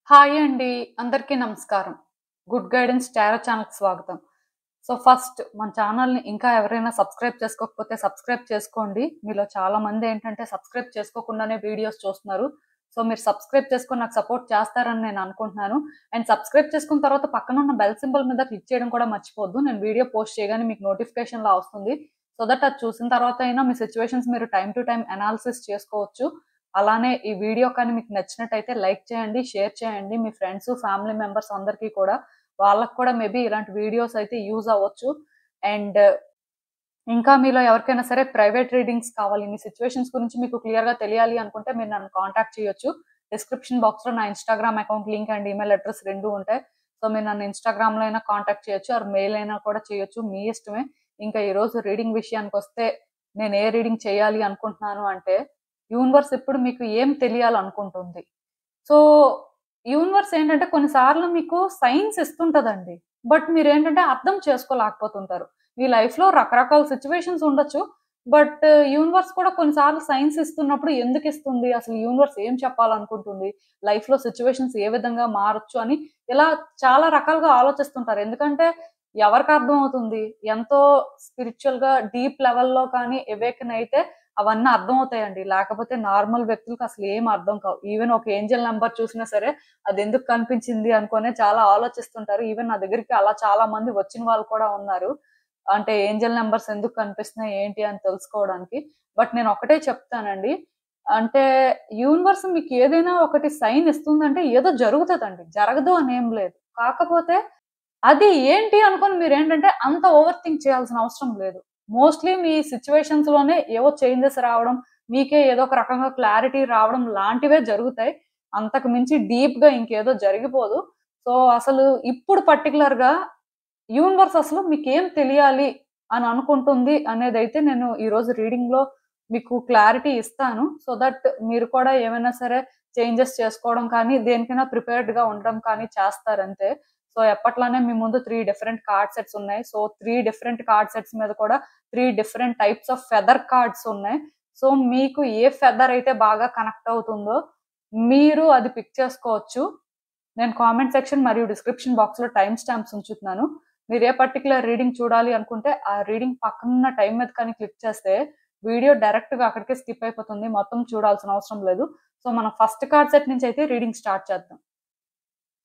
Hi అండి. అందరికీ నమస్కారం. గుడ్ గైడెన్స్ టారో ఛానల్‌కి స్వాగతం. ఫస్ట్ మన ఛానల్‌ని ఇంకా ఎవరైనా సబ్స్క్రైబ్ చేసుకోకపోతే సబ్స్క్రైబ్ చేసుకోండి. మీలో చాలా మంది ఏంటంటే సబ్స్క్రైబ్ చేసుకోకుండానే వీడియోస్ చూస్తున్నారు. మీరు సబ్స్క్రైబ్ చేసుకొని నాకు సపోర్ట్ చేస్తారని నేను అనుకుంటున్నాను. అండ్ సబ్స్క్రైబ్ చేసుకున్న తర్వాత పక్కన ఉన్న బెల్ సింబల్ మీద క్లిక్ చేయడం కూడా మర్చిపోవద్దు. నేను వీడియో పోస్ట్ చేయగానే మీకు నోటిఫికేషన్‌లా వస్తుంది. దట్ అది చూసిన తర్వాత అయినా మీ సిట్యుయేషన్స్ మీరు టైమ్ టు టైమ్ అనాలిసిస్ చేసుకోవచ్చు. అలానే ఈ వీడియో కానీ మీకు నచ్చినట్టయితే లైక్ చేయండి, షేర్ చేయండి. మీ ఫ్రెండ్స్, ఫ్యామిలీ మెంబర్స్ అందరికీ కూడా వాళ్ళకి కూడా మేబీ ఇలాంటి వీడియోస్ అయితే యూజ్ అవ్వచ్చు. అండ్ ఇంకా మీలో ఎవరికైనా సరే ప్రైవేట్ రీడింగ్స్ కావాలి, మీ సిట్యుయేషన్స్ గురించి మీకు క్లియర్‌గా తెలియాలి అనుకుంటే మీరు నన్ను కాంటాక్ట్ చేయొచ్చు. డిస్క్రిప్షన్ బాక్స్‌లో నా Instagram account link and email address 2 ఉంటాయి. మీరు నన్ను ఇన్‌స్టాగ్రామ్‌లో అయినా కాంటాక్ట్ చేయొచ్చు ఆర్ మెయిల్ అయినా కూడా చేయొచ్చు. మీ ఇష్టమే. ఇంకా ఈరోజు రీడింగ్ విషయానికొస్తే నేను ఏ రీడింగ్ చేయాలి అనుకుంటున్నాను అంటే, యూనివర్స్ ఇప్పుడు మీకు ఏం తెలియాలనుకుంటుంది? సో, యూనివర్స్ ఏంటంటే కొన్నిసార్లు మీకు సైన్స్ ఇస్తుంటదండి. బట్ మీరేంటంటే అర్థం చేసుకోలేకపోతుంటారు. మీ లైఫ్‌లో రకరకాల సిట్యుయేషన్స్ ఉండొచ్చు. బట్ యూనివర్స్ కూడా కొన్నిసార్లు సైన్స్ ఇస్తున్నప్పుడు ఎందుకిస్తుంది? అసలు యూనివర్స్ ఏం చెప్పాలనుకుంటుంది? లైఫ్‌లో సిట్యుయేషన్స్ ఏ విధంగా మారొచ్చు అని ఇలా చాలా రకాలుగా ఆలోచిస్తుంటారు. ఎందుకంటే ఎవరికి అర్థమవుతుంది? ఎంతో స్పిరిచ్యువల్‌గా డీప్ లెవెల్‌లో కానీ అవేకెన్ అయితే అవన్నీ అర్థమవుతాయండి. లేకపోతే నార్మల్ వ్యక్తులకి అసలు ఏం అర్థం కావు. ఈవెన్ ఒక ఏంజెల్ నంబర్ చూసినా సరే అదెందుకు కనిపించింది అనుకునే చాలా ఆలోచిస్తుంటారు. ఈవెన్ నా దగ్గరికి అలా చాలా మంది వచ్చిన వాళ్ళు కూడా ఉన్నారు. అంటే ఏంజెల్ నంబర్స్ ఎందుకు కనిపిస్తున్నాయి ఏంటి అని తెలుసుకోవడానికి. బట్ నేను ఒకటే చెప్తానండి. అంటే యూనివర్స్ మీకు ఏదైనా ఒకటి సైన్ ఇస్తుందంటే ఏదో జరుగుతదండి. జరగదు అనేం లేదు. కాకపోతే అది ఏంటి అనుకోని మీరేంటంటే అంత ఓవర్ థింక్ చేయాల్సిన అవసరం లేదు. మోస్ట్‌లీ మీ సిట్యుయేషన్స్‌లోనే ఏవో చేంజెస్ రావడం, మీకే ఏదో ఒక రకంగా క్లారిటీ రావడం లాంటివే జరుగుతాయి. అంతకు మించి డీప్‌గా ఇంకేదో జరిగిపోదు. అసలు ఇప్పుడు పర్టిక్యులర్‌గా యూనివర్స్ అసలు మీకేం తెలియాలి అని అనుకుంటుంది అనేదైతే నేను ఈరోజు రీడింగ్‌లో మీకు క్లారిటీ ఇస్తాను. దట్ మీరు కూడా ఏమైనా సరే చేంజెస్ చేసుకోవడం కానీ, దేనికైనా ప్రిపేర్డ్‌గా ఉండడం కానీ చేస్తారంతే. ఎప్పట్లానే మీ ముందు 3 డిఫరెంట్ కార్డ్ సెట్స్ ఉన్నాయి. 3 డిఫరెంట్ కార్డ్ సెట్స్ మీద కూడా 3 different types of feather cards ఉన్నాయి. మీకు ఏ ఫెదర్ అయితే బాగా కనెక్ట్ అవుతుందో మీరు అది పిక్ చేసుకోవచ్చు. నేను కామెంట్ సెక్షన్ మరియు డిస్క్రిప్షన్ బాక్స్‌లో టైమ్ స్టాంప్స్ ఉంచుతున్నాను. మీరు ఏ పర్టిక్యులర్ రీడింగ్ చూడాలి అనుకుంటే ఆ రీడింగ్ పక్కనున్న టైం మీద కానీ క్లిక్ చేస్తే వీడియో డైరెక్ట్‌గా అక్కడికే స్కిప్ అయిపోతుంది. మొత్తం చూడాల్సిన అవసరం లేదు. మనం ఫస్ట్ కార్డ్ సెట్ నుంచి అయితే రీడింగ్ స్టార్ట్ చేద్దాం.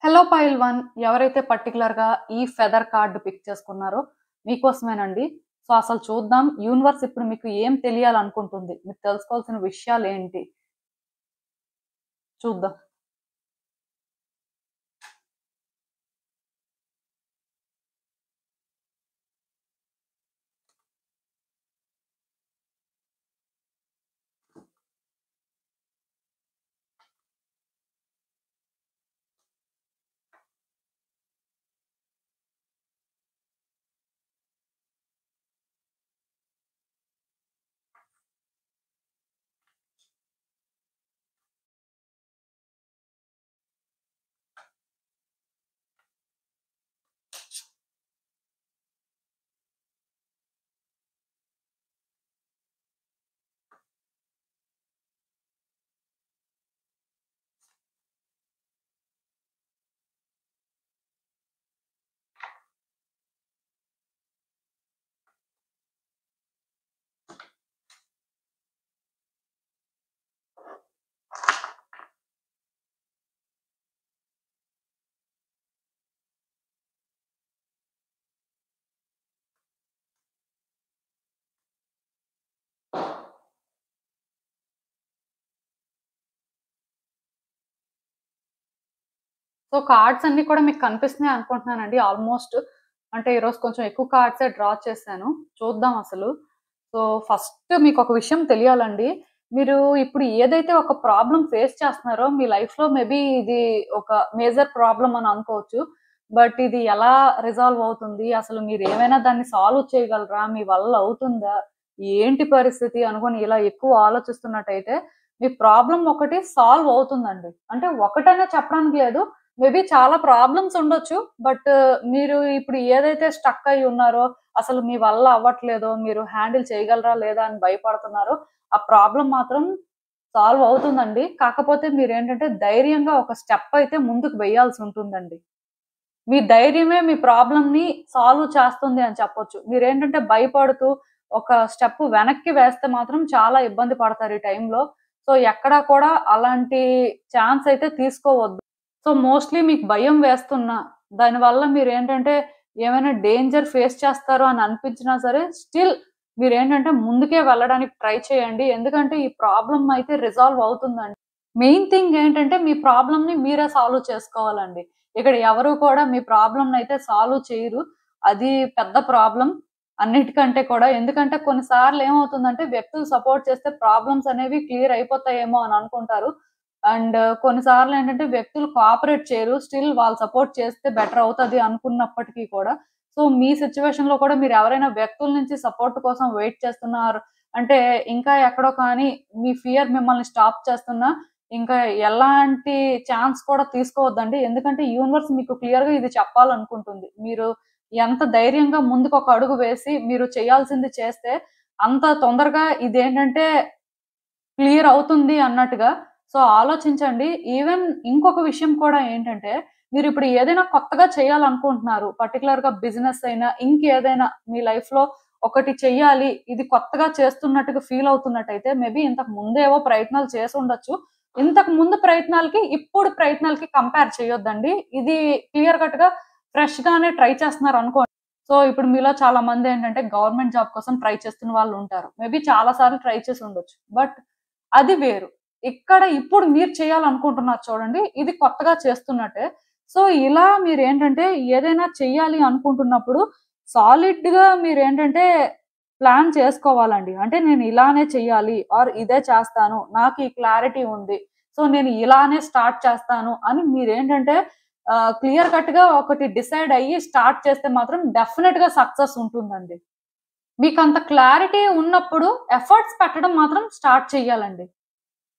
హలో పైల్ 1 ఎవరైతే పర్టిక్యులర్‌గా ఈ ఫెదర్ కార్డ్ పిక్ చేసుకున్నారో మీకోసమేనండి. అసలు చూద్దాం యూనివర్స్ ఇప్పుడు మీకు ఏం తెలియాలనుకుంటుంది? మీకు తెలుసుకోవాల్సిన విషయాలేంటి? చూద్దాం. కార్డ్స్ అన్నీ కూడా మీకు కనిపిస్తున్నాయి అనుకుంటున్నానండి ఆల్మోస్ట్. అంటే ఈరోజు కొంచెం ఎక్కువ కార్డ్సే డ్రా చేశాను. చూద్దాం అసలు. ఫస్ట్ మీకొక విషయం తెలియాలండి. మీరు ఇప్పుడు ఏదైతే ఒక ప్రాబ్లమ్ ఫేస్ చేస్తున్నారో మీ లైఫ్‌లో మేబీ ఇది ఒక మేజర్ ప్రాబ్లమ్ అని అనుకోవచ్చు. బట్ ఇది ఎలా రిజాల్వ్ అవుతుంది? అసలు మీరేమైనా దాన్ని సాల్వ్ చేయగలరా? మీ వల్ల అవుతుందా? ఏంటి పరిస్థితి అనుకోని ఇలా ఎక్కువ ఆలోచిస్తున్నట్టయితే మీ ప్రాబ్లమ్ ఒకటి సాల్వ్ అవుతుందండి. అంటే ఒకటనే చెప్పడానికి లేదు. మేబీ చాలా ప్రాబ్లమ్స్ ఉండొచ్చు. బట్ మీరు ఇప్పుడు ఏదైతే స్టక్ అయ్యి ఉన్నారో, అసలు మీ వల్ల అవ్వట్లేదో, మీరు హ్యాండిల్ చేయగలరా లేదా అని భయపడుతున్నారో, ఆ ప్రాబ్లమ్ మాత్రం సాల్వ్ అవుతుందండి. కాకపోతే మీరేంటంటే ధైర్యంగా ఒక స్టెప్ అయితే ముందుకు వేయాల్సి ఉంటుందండి. మీ ధైర్యమే మీ ప్రాబ్లమ్‌ని సాల్వ్ చేస్తుంది అని చెప్పొచ్చు. మీరేంటంటే భయపడుతూ ఒక స్టెప్ వెనక్కి వేస్తే మాత్రం చాలా ఇబ్బంది పడతారు ఈ టైంలో. సో, ఎక్కడా కూడా అలాంటి ఛాన్స్ అయితే తీసుకోవద్దు. సో, మోస్ట్‌లీ మీకు భయం వేస్తున్నా, దానివల్ల మీరేంటంటే ఏమైనా డేంజర్ ఫేస్ చేస్తారు అని అనిపించినా సరే, స్టిల్ మీరేంటంటే ముందుకే వెళ్ళడానికి ట్రై చేయండి. ఎందుకంటే ఈ ప్రాబ్లమ్ అయితే రిజాల్వ్ అవుతుందండి. మెయిన్ థింగ్ ఏంటంటే మీ ప్రాబ్లమ్‌ని మీరే సాల్వ్ చేసుకోవాలండి. ఇక్కడ ఎవరు కూడా మీ ప్రాబ్లమ్‌నయితే సాల్వ్ చేయరు. అది పెద్ద ప్రాబ్లమ్ అన్నిటికంటే కూడా. ఎందుకంటే కొన్ని సార్లు ఏమవుతుందంటే వ్యక్తులు సపోర్ట్ చేస్తే ప్రాబ్లమ్స్ అనేవి క్లియర్ అయిపోతాయేమో అని అనుకుంటారు. అండ్ కొన్ని సార్లు ఏంటంటే వ్యక్తులు కోఆపరేట్ చేయరు. స్టిల్ వాళ్ళు సపోర్ట్ చేస్తే బెటర్ అవుతది అనుకున్నప్పటికీ కూడా. సో, మీ సిట్యుయేషన్‌లో కూడా మీరు ఎవరైనా వ్యక్తుల నుంచి సపోర్ట్ కోసం వెయిట్ చేస్తున్నారు అంటే ఇంకా ఎక్కడో కానీ మీ ఫియర్ మిమ్మల్ని స్టాప్ చేస్తున్నా ఇంకా ఎలాంటి ఛాన్స్ కూడా తీసుకోవద్దండి. ఎందుకంటే యూనివర్స్ మీకు క్లియర్‌గా ఇది చెప్పాలనుకుంటుంది. మీరు ఎంత ధైర్యంగా ముందుకొక అడుగు వేసి మీరు చేయాల్సింది చేస్తే, అంత తొందరగా ఇదేంటంటే క్లియర్ అవుతుంది అన్నట్టుగా. సో, ఆలోచించండి. ఈవెన్ ఇంకొక విషయం కూడా ఏంటంటే, మీరిప్పుడు ఏదైనా కొత్తగా చేయాలనుకుంటున్నారు. పర్టిక్యులర్‌గా బిజినెస్ అయినా, ఇంకేదైనా మీ లైఫ్‌లో ఒకటి చెయ్యాలి. ఇది కొత్తగా చేస్తున్నట్టుగా ఫీల్ అవుతున్నట్టయితే, మేబీ ఇంతకు ముందేవో ప్రయత్నాలు చేసుండొచ్చు. ఇంతకు ముందు ప్రయత్నాలకి, ఇప్పుడు ప్రయత్నాలకి కంపేర్ చేయొద్దండి. ఇది క్లియర్ కట్‌గా ఫ్రెష్‌గానే ట్రై చేస్తున్నారనుకోండి. సో, ఇప్పుడు మీలో చాలా మందేంటంటే గవర్నమెంట్ జాబ్ కోసం ట్రై చేస్తున్న వాళ్ళుంటారు. మేబీ చాలా సార్లు ట్రై చేసుండొచ్చు. బట్ అది వేరు. ఇక్కడ ఇప్పుడు మీరు చేయాలనుకుంటున్నారు చూడండి. ఇది కొత్తగా చేస్తున్నట్టే. సో, ఇలా మీరేంటంటే ఏదైనా చెయ్యాలి అనుకుంటున్నప్పుడు సాలిడ్‌గా మీరేంటంటే ప్లాన్ చేసుకోవాలండి. అంటే నేను ఇలానే చెయ్యాలి ఆర్ ఇదే చేస్తాను. నాకు ఈ క్లారిటీ ఉంది. సో, నేను ఇలానే స్టార్ట్ చేస్తాను అని మీరేంటంటే క్లియర్ కట్‌గా ఒకటి డిసైడ్ అయ్యి స్టార్ట్ చేస్తే మాత్రం డెఫినిట్‌గా సక్సెస్ ఉంటుందండి. మీకంత క్లారిటీ ఉన్నప్పుడు ఎఫర్ట్స్ పెట్టడం మాత్రం స్టార్ట్ చెయ్యాలండి.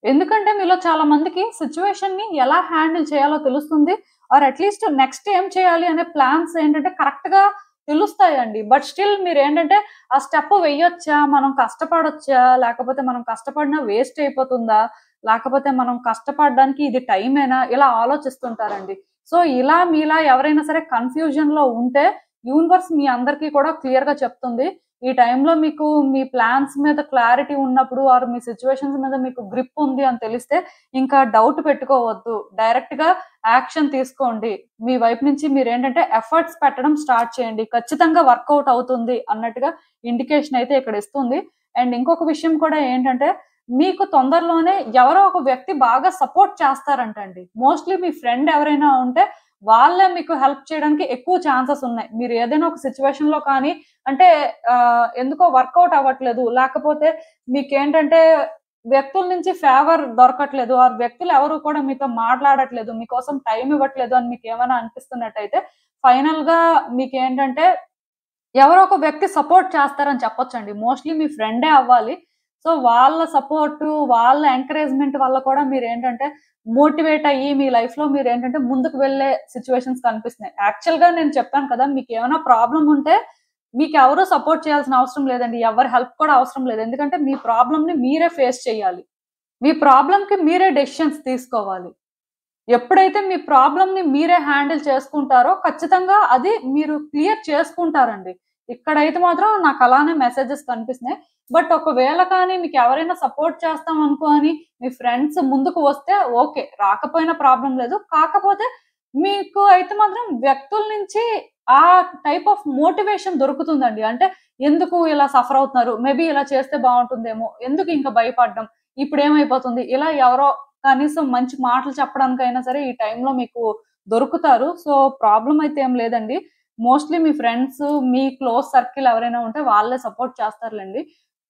ఎందుకంటే మీలో చాలా మందికి సిట్యుయేషన్‌ని ఎలా హ్యాండిల్ చేయాలో తెలుస్తుంది. ఆర్ అట్‌లీస్ట్ నెక్స్ట్ ఏం చేయాలి అనే ప్లాన్స్ ఏంటంటే కరెక్ట్‌గా తెలుస్తాయండి. బట్ స్టిల్ మీరేంటంటే ఆ స్టెప్ వెయ్యొచ్చా? మనం కష్టపడొచ్చా? లేకపోతే మనం కష్టపడినా వేస్ట్ అయిపోతుందా? లేకపోతే మనం కష్టపడడానికి ఇది టైమేనా? ఇలా ఆలోచిస్తుంటారండి. సో, ఇలా మీలా ఎవరైనా సరే కన్‌ఫ్యూజన్‌లో ఉంటే యూనివర్స్ మీ అందరికీ కూడా క్లియర్‌గా చెప్తుంది. ఈ టైంలో మీకు మీ ప్లాన్స్ మీద క్లారిటీ ఉన్నప్పుడు ఆర్ మీ సిట్యుయేషన్స్ మీద మీకు గ్రిప్ ఉంది అని తెలిస్తే ఇంకా డౌట్ పెట్టుకోవద్దు. డైరెక్ట్‌గా యాక్షన్ తీసుకోండి. మీ వైపు నుంచి మీరేంటంటే ఎఫర్ట్స్ పెట్టడం స్టార్ట్ చేయండి. ఖచ్చితంగా వర్కౌట్ అవుతుంది అన్నట్టుగా ఇండికేషన్ అయితే ఇక్కడ ఇస్తుంది. అండ్ ఇంకొక విషయం కూడా ఏంటంటే మీకు తొందరలోనే ఎవరో ఒక వ్యక్తి బాగా సపోర్ట్ చేస్తారంటండి. మోస్ట్‌లీ మీ ఫ్రెండ్ ఎవరైనా ఉంటే వాళ్ళే మీకు హెల్ప్ చేయడానికి ఎక్కువ ఛాన్సెస్ ఉన్నాయి. మీరు ఏదైనా ఒక సిట్యుయేషన్‌లో కానీ అంటే ఎందుకో వర్కౌట్ అవ్వట్లేదు. లేకపోతే మీకేంటంటే వ్యక్తుల నుంచి ఫేవర్ దొరకట్లేదు. ఆర్ వ్యక్తులు ఎవరు కూడా మీతో మాట్లాడట్లేదు. మీకోసం టైమ్ ఇవ్వట్లేదు అని మీకేమైనా అనిపిస్తున్నట్టయితే ఫైనల్‌గా మీకేంటంటే ఎవరో ఒక వ్యక్తి సపోర్ట్ చేస్తారని చెప్పొచ్చండి. మోస్ట్‌లీ మీ ఫ్రెండే అవ్వాలి. సో, వాళ్ళ సపోర్టు, వాళ్ళ ఎంకరేజ్‌మెంట్ వల్ల కూడా మీరేంటంటే మోటివేట్ అయ్యి మీ లైఫ్‌లో మీరేంటంటే ముందుకు వెళ్ళే సిట్యుయేషన్స్ కనిపిస్తున్నాయి. యాక్చువల్‌గా నేను చెప్పాను కదా! మీకేమైనా ప్రాబ్లమ్ ఉంటే మీకెవరు సపోర్ట్ చేయాల్సిన అవసరం లేదండి. ఎవరి హెల్ప్ కూడా అవసరం లేదు. ఎందుకంటే మీ ప్రాబ్లమ్‌ని మీరే ఫేస్ చేయాలి. మీ ప్రాబ్లమ్‌కి మీరే డెసిషన్స్ తీసుకోవాలి. ఎప్పుడైతే మీ ప్రాబ్లమ్‌ని మీరే హ్యాండిల్ చేసుకుంటారో ఖచ్చితంగా అది మీరు క్లియర్ చేసుకుంటారండి. ఇక్కడైతే మాత్రం నాకలానే మెసేజెస్ కనిపిస్తున్నాయి. బట్ ఒకవేళ కానీ మీకెవరైనా సపోర్ట్ చేస్తాం అనుకోని మీ ఫ్రెండ్స్ ముందుకు వస్తే ఓకే. రాకపోయినా ప్రాబ్లమ్ లేదు. కాకపోతే మీకు అయితే మాత్రం వ్యక్తుల నుంచి ఆ టైప్ ఆఫ్ మోటివేషన్ దొరుకుతుందండి. అంటే ఎందుకు ఇలా సఫర్ అవుతున్నారు? మేబీ ఇలా చేస్తే బావుంటుందేమో! ఎందుకు ఇంక భయపడడం? ఇప్పుడేమైపోతుంది? ఇలా ఎవరో కనీసం మంచి మాటలు చెప్పడానికైనా సరే ఈ టైంలో మీకు దొరుకుతారు. సో, ప్రాబ్లమ్ అయితే ఏం లేదండి. మోస్ట్‌లీ మీ ఫ్రెండ్స్, మీ క్లోజ్ సర్కిల్ ఎవరైనా ఉంటే వాళ్ళే సపోర్ట్ చేస్తారులెండి.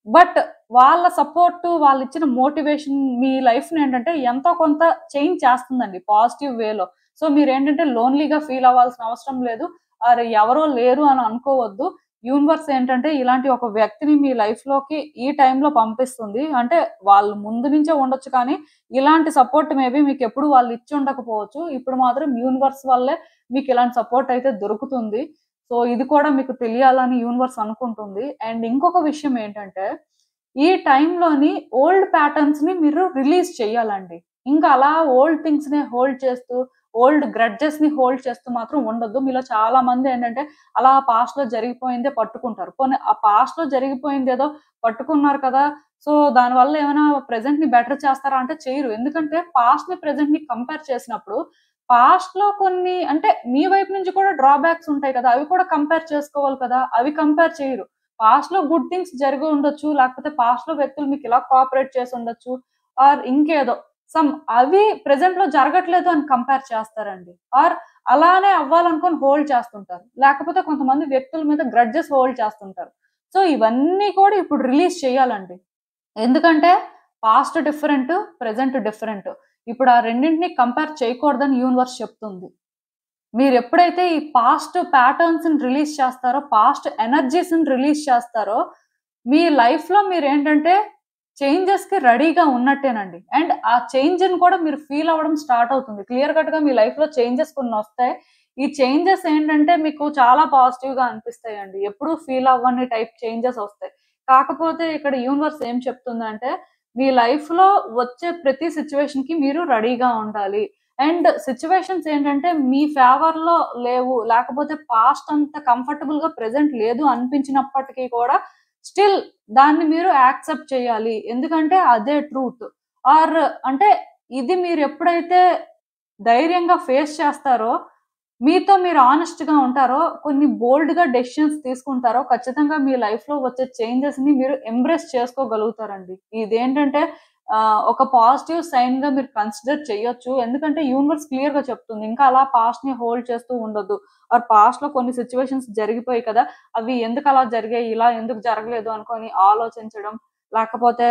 బట్ వాళ్ళ సపోర్టు, వాళ్ళిచ్చిన మోటివేషన్ మీ లైఫ్‌నేంటంటే ఎంతో కొంత చేంజ్ చేస్తుందండి పాజిటివ్ వేలో. సో, మీరేంటంటే లోన్‌లీగా ఫీల్ అవ్వాల్సిన అవసరం లేదు. అరె! ఎవరో లేరు అని అనుకోవద్దు. యూనివర్స్ ఏంటంటే ఇలాంటి ఒక వ్యక్తిని మీ లైఫ్‌లోకి ఈ టైంలో పంపిస్తుంది. అంటే వాళ్ళు ముందు నుంచే ఉండొచ్చు కానీ ఇలాంటి సపోర్ట్ మేబీ మీకెప్పుడు వాళ్ళు ఇచ్చి ఉండకపోవచ్చు. ఇప్పుడు మాత్రం యూనివర్స్ వల్లే మీకిలాంటి సపోర్ట్ అయితే దొరుకుతుంది. సో, ఇది కూడా మీకు తెలియాలని యూనివర్స్ అనుకుంటుంది. అండ్ ఇంకొక విషయం ఏంటంటే, ఈ టైంలోని ఓల్డ్ ప్యాటర్న్స్‌ని మీరు రిలీజ్ చేయాలండి. ఇంకా అలా ఓల్డ్ థింగ్స్‌ని హోల్డ్ చేస్తూ, ఓల్డ్ గ్రడ్జెస్‌ని హోల్డ్ చేస్తూ మాత్రం ఉండొద్దు. మీలో చాలా మంది ఏంటంటే అలా పాస్ట్‌లో జరిగిపోయిందే పట్టుకుంటారు. పోనీ ఆ పాస్ట్‌లో జరిగిపోయిందేదో పట్టుకున్నారు కదా! సో, దానివల్ల ఏమైనా ప్రెజెంట్‌ని బెటర్ చేస్తారా అంటే చేయరు. ఎందుకంటే పాస్ట్‌ని, ప్రెజెంట్‌ని కంపేర్ చేసినప్పుడు పాస్ట్‌లో కొన్ని అంటే మీ వైపు నుంచి కూడా డ్రాబ్యాక్స్ ఉంటాయి కదా! అవి కూడా కంపేర్ చేసుకోవాలి కదా! అవి కంపేర్ చేయరు. పాస్ట్‌లో గుడ్ థింగ్స్ జరిగి ఉండొచ్చు. లేకపోతే పాస్ట్‌లో వ్యక్తులు మీకు ఇలా కోఆపరేట్ చేసి ఉండొచ్చు. ఆర్ ఇంకేదో అవి ప్రెజెంట్‌లో జరగట్లేదు అని కంపేర్ చేస్తారండి. ఆర్ అలానే అవ్వాలనుకోని హోల్డ్ చేస్తుంటారు. లేకపోతే కొంతమంది వ్యక్తుల మీద గ్రడ్జెస్ హోల్డ్ చేస్తుంటారు. సో, ఇవన్నీ కూడా ఇప్పుడు రిలీజ్ చేయాలండి. ఎందుకంటే పాస్ట్ డిఫరెంట్, ప్రెజెంట్ డిఫరెంట్. ఇప్పుడు ఆ రెండింటిని కంపేర్ చేయకూడదని యూనివర్స్ చెప్తుంది. మీరెప్పుడైతే ఈ పాస్ట్ ప్యాటర్న్స్‌ని రిలీజ్ చేస్తారో, పాస్ట్ ఎనర్జీస్‌ని రిలీజ్ చేస్తారో, మీ లైఫ్‌లో మీరేంటంటే చేంజెస్‌కి రెడీగా ఉన్నట్టేనండి. అండ్ ఆ చేంజ్‌ని కూడా మీరు ఫీల్ అవ్వడం స్టార్ట్ అవుతుంది. క్లియర్ కట్‌గా మీ లైఫ్‌లో చేంజెస్ కొన్నొస్తాయి. ఈ చేంజెస్ ఏంటంటే మీకు చాలా పాజిటివ్‌గా అనిపిస్తాయండి. ఎప్పుడూ ఫీల్ అవ్వని టైప్ చేంజెస్ ఒస్తాయి. కాకపోతే ఇక్కడ యూనివర్స్ ఏం చెప్తుందంటే, మీ లైఫ్‌లో వచ్చే ప్రతి సిట్యుయేషన్‌కి మీరు రెడీగా ఉండాలి. అండ్ సిట్యుయేషన్స్ ఏంటంటే మీ ఫేవర్‌లో లేవు. లేకపోతే పాస్ట్ అంత కంఫర్టబుల్‌గా ప్రెజెంట్ లేదు అనిపించినప్పటికీ కూడా స్టిల్ దాన్ని మీరు యాక్సెప్ట్ చేయాలి. ఎందుకంటే అదే ట్రూత్. ఆర్ అంటే ఇది మీరెప్పుడైతే ధైర్యంగా ఫేస్ చేస్తారో, మీతో మీరు హానెస్ట్‌గా ఉంటారో, కొన్ని బోల్డ్‌గా డెసిషన్స్ తీసుకుంటారో, ఖచ్చితంగా మీ లైఫ్‌లో వచ్చే చేంజెస్‌ని మీరు ఎంబ్రేస్ చేసుకోగలుగుతారండి. ఇదేంటంటే ఒక పాజిటివ్ సైన్‌గా మీరు కన్సిడర్ చేయొచ్చు. ఎందుకంటే యూనివర్స్ క్లియర్‌గా చెప్తుంది. ఇంకా అలా పాస్ట్‌ని హోల్డ్ చేస్తూ ఉండొద్దు. ఆర్ పాస్ట్‌లో కొన్ని సిట్యుయేషన్స్ జరిగిపోయాయి కదా! అవి ఎందుకలా జరిగాయి? ఇలా ఎందుకు జరగలేదు అనుకోని ఆలోచించడం, లేకపోతే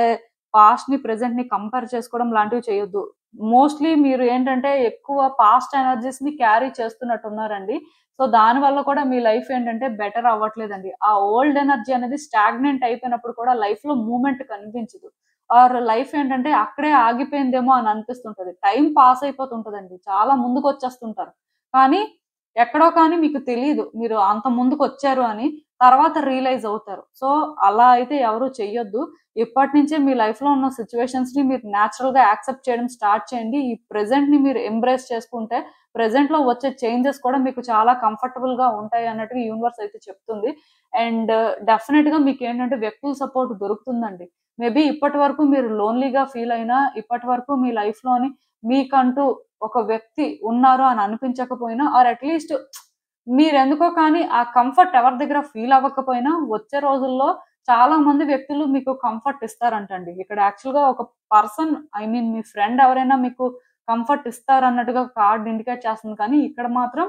పాస్ట్‌ని, ప్రెజెంట్‌ని కంపేర్ చేసుకోవడం లాంటివి చేయొద్దు. మోస్ట్‌లీ మీరు ఏంటంటే ఎక్కువ పాస్ట్ ఎనర్జీస్‌ని క్యారీ చేస్తున్నట్టున్నారండి. సో, దానివల్ల కూడా మీ లైఫ్ ఏంటంటే బెటర్ అవ్వట్లేదండి. ఆ ఓల్డ్ ఎనర్జీ అనేది స్టాగ్నెంట్ అయిపోయినప్పుడు కూడా లైఫ్‌లో మూవ్‌మెంట్ కనిపించదు. ఆర్ లైఫ్ ఏంటంటే అక్కడే ఆగిపోయిందేమో అని అనిపిస్తుంటది. Time pass అయిపోతుంటదండి. చాలా ముందుకొచ్చేస్తుంటారు. కానీ ఎక్కడో కానీ మీకు తెలీదు. మీరు అంత ముందుకొచ్చారు అని. తర్వాత రియలైజ్ అవుతారు. సో, అలా అయితే ఎవరు చెయ్యొద్దు. ఇప్పటినుంచే మీ లైఫ్‌లో ఉన్న సిట్యుయేషన్స్‌ని మీరు నేచురల్‌గా యాక్సెప్ట్ చేయడం స్టార్ట్ చేయండి. ఈ ప్రెజెంట్‌ని మీరు ఎంబ్రేస్ చేసుకుంటే, ప్రెజెంట్‌లో వచ్చే చేంజెస్ కూడా మీకు చాలా కంఫర్టబుల్‌గా ఉంటాయి అన్నట్టుగా యూనివర్స్ అయితే చెప్తుంది. అండ్ డెఫినిట్‌గా మీకేంటంటే వ్యక్తుల సపోర్ట్ దొరుకుతుందండి. మేబీ ఇప్పటి వరకు మీరు లోన్‌లీగా ఫీల్ అయినా, ఇప్పటి వరకు మీ లైఫ్‌లోని మీకంటూ ఒక వ్యక్తి ఉన్నారు అని అనిపించకపోయినా ఆర్ అట్‌లీస్ట్ మీరెందుకో కానీ ఆ కంఫర్ట్ ఎవరి దగ్గర ఫీల్ అవ్వకపోయినా వచ్చే రోజుల్లో చాలా మంది వ్యక్తులు మీకు కంఫర్ట్ ఇస్తారంటండి. ఇక్కడ యాక్చువల్‌గా ఒక పర్సన్ మీ ఫ్రెండ్ ఎవరైనా మీకు కంఫర్ట్ ఇస్తారన్నట్టుగా కార్డ్ ఇండికేట్ చేస్తుంది. కానీ ఇక్కడ మాత్రం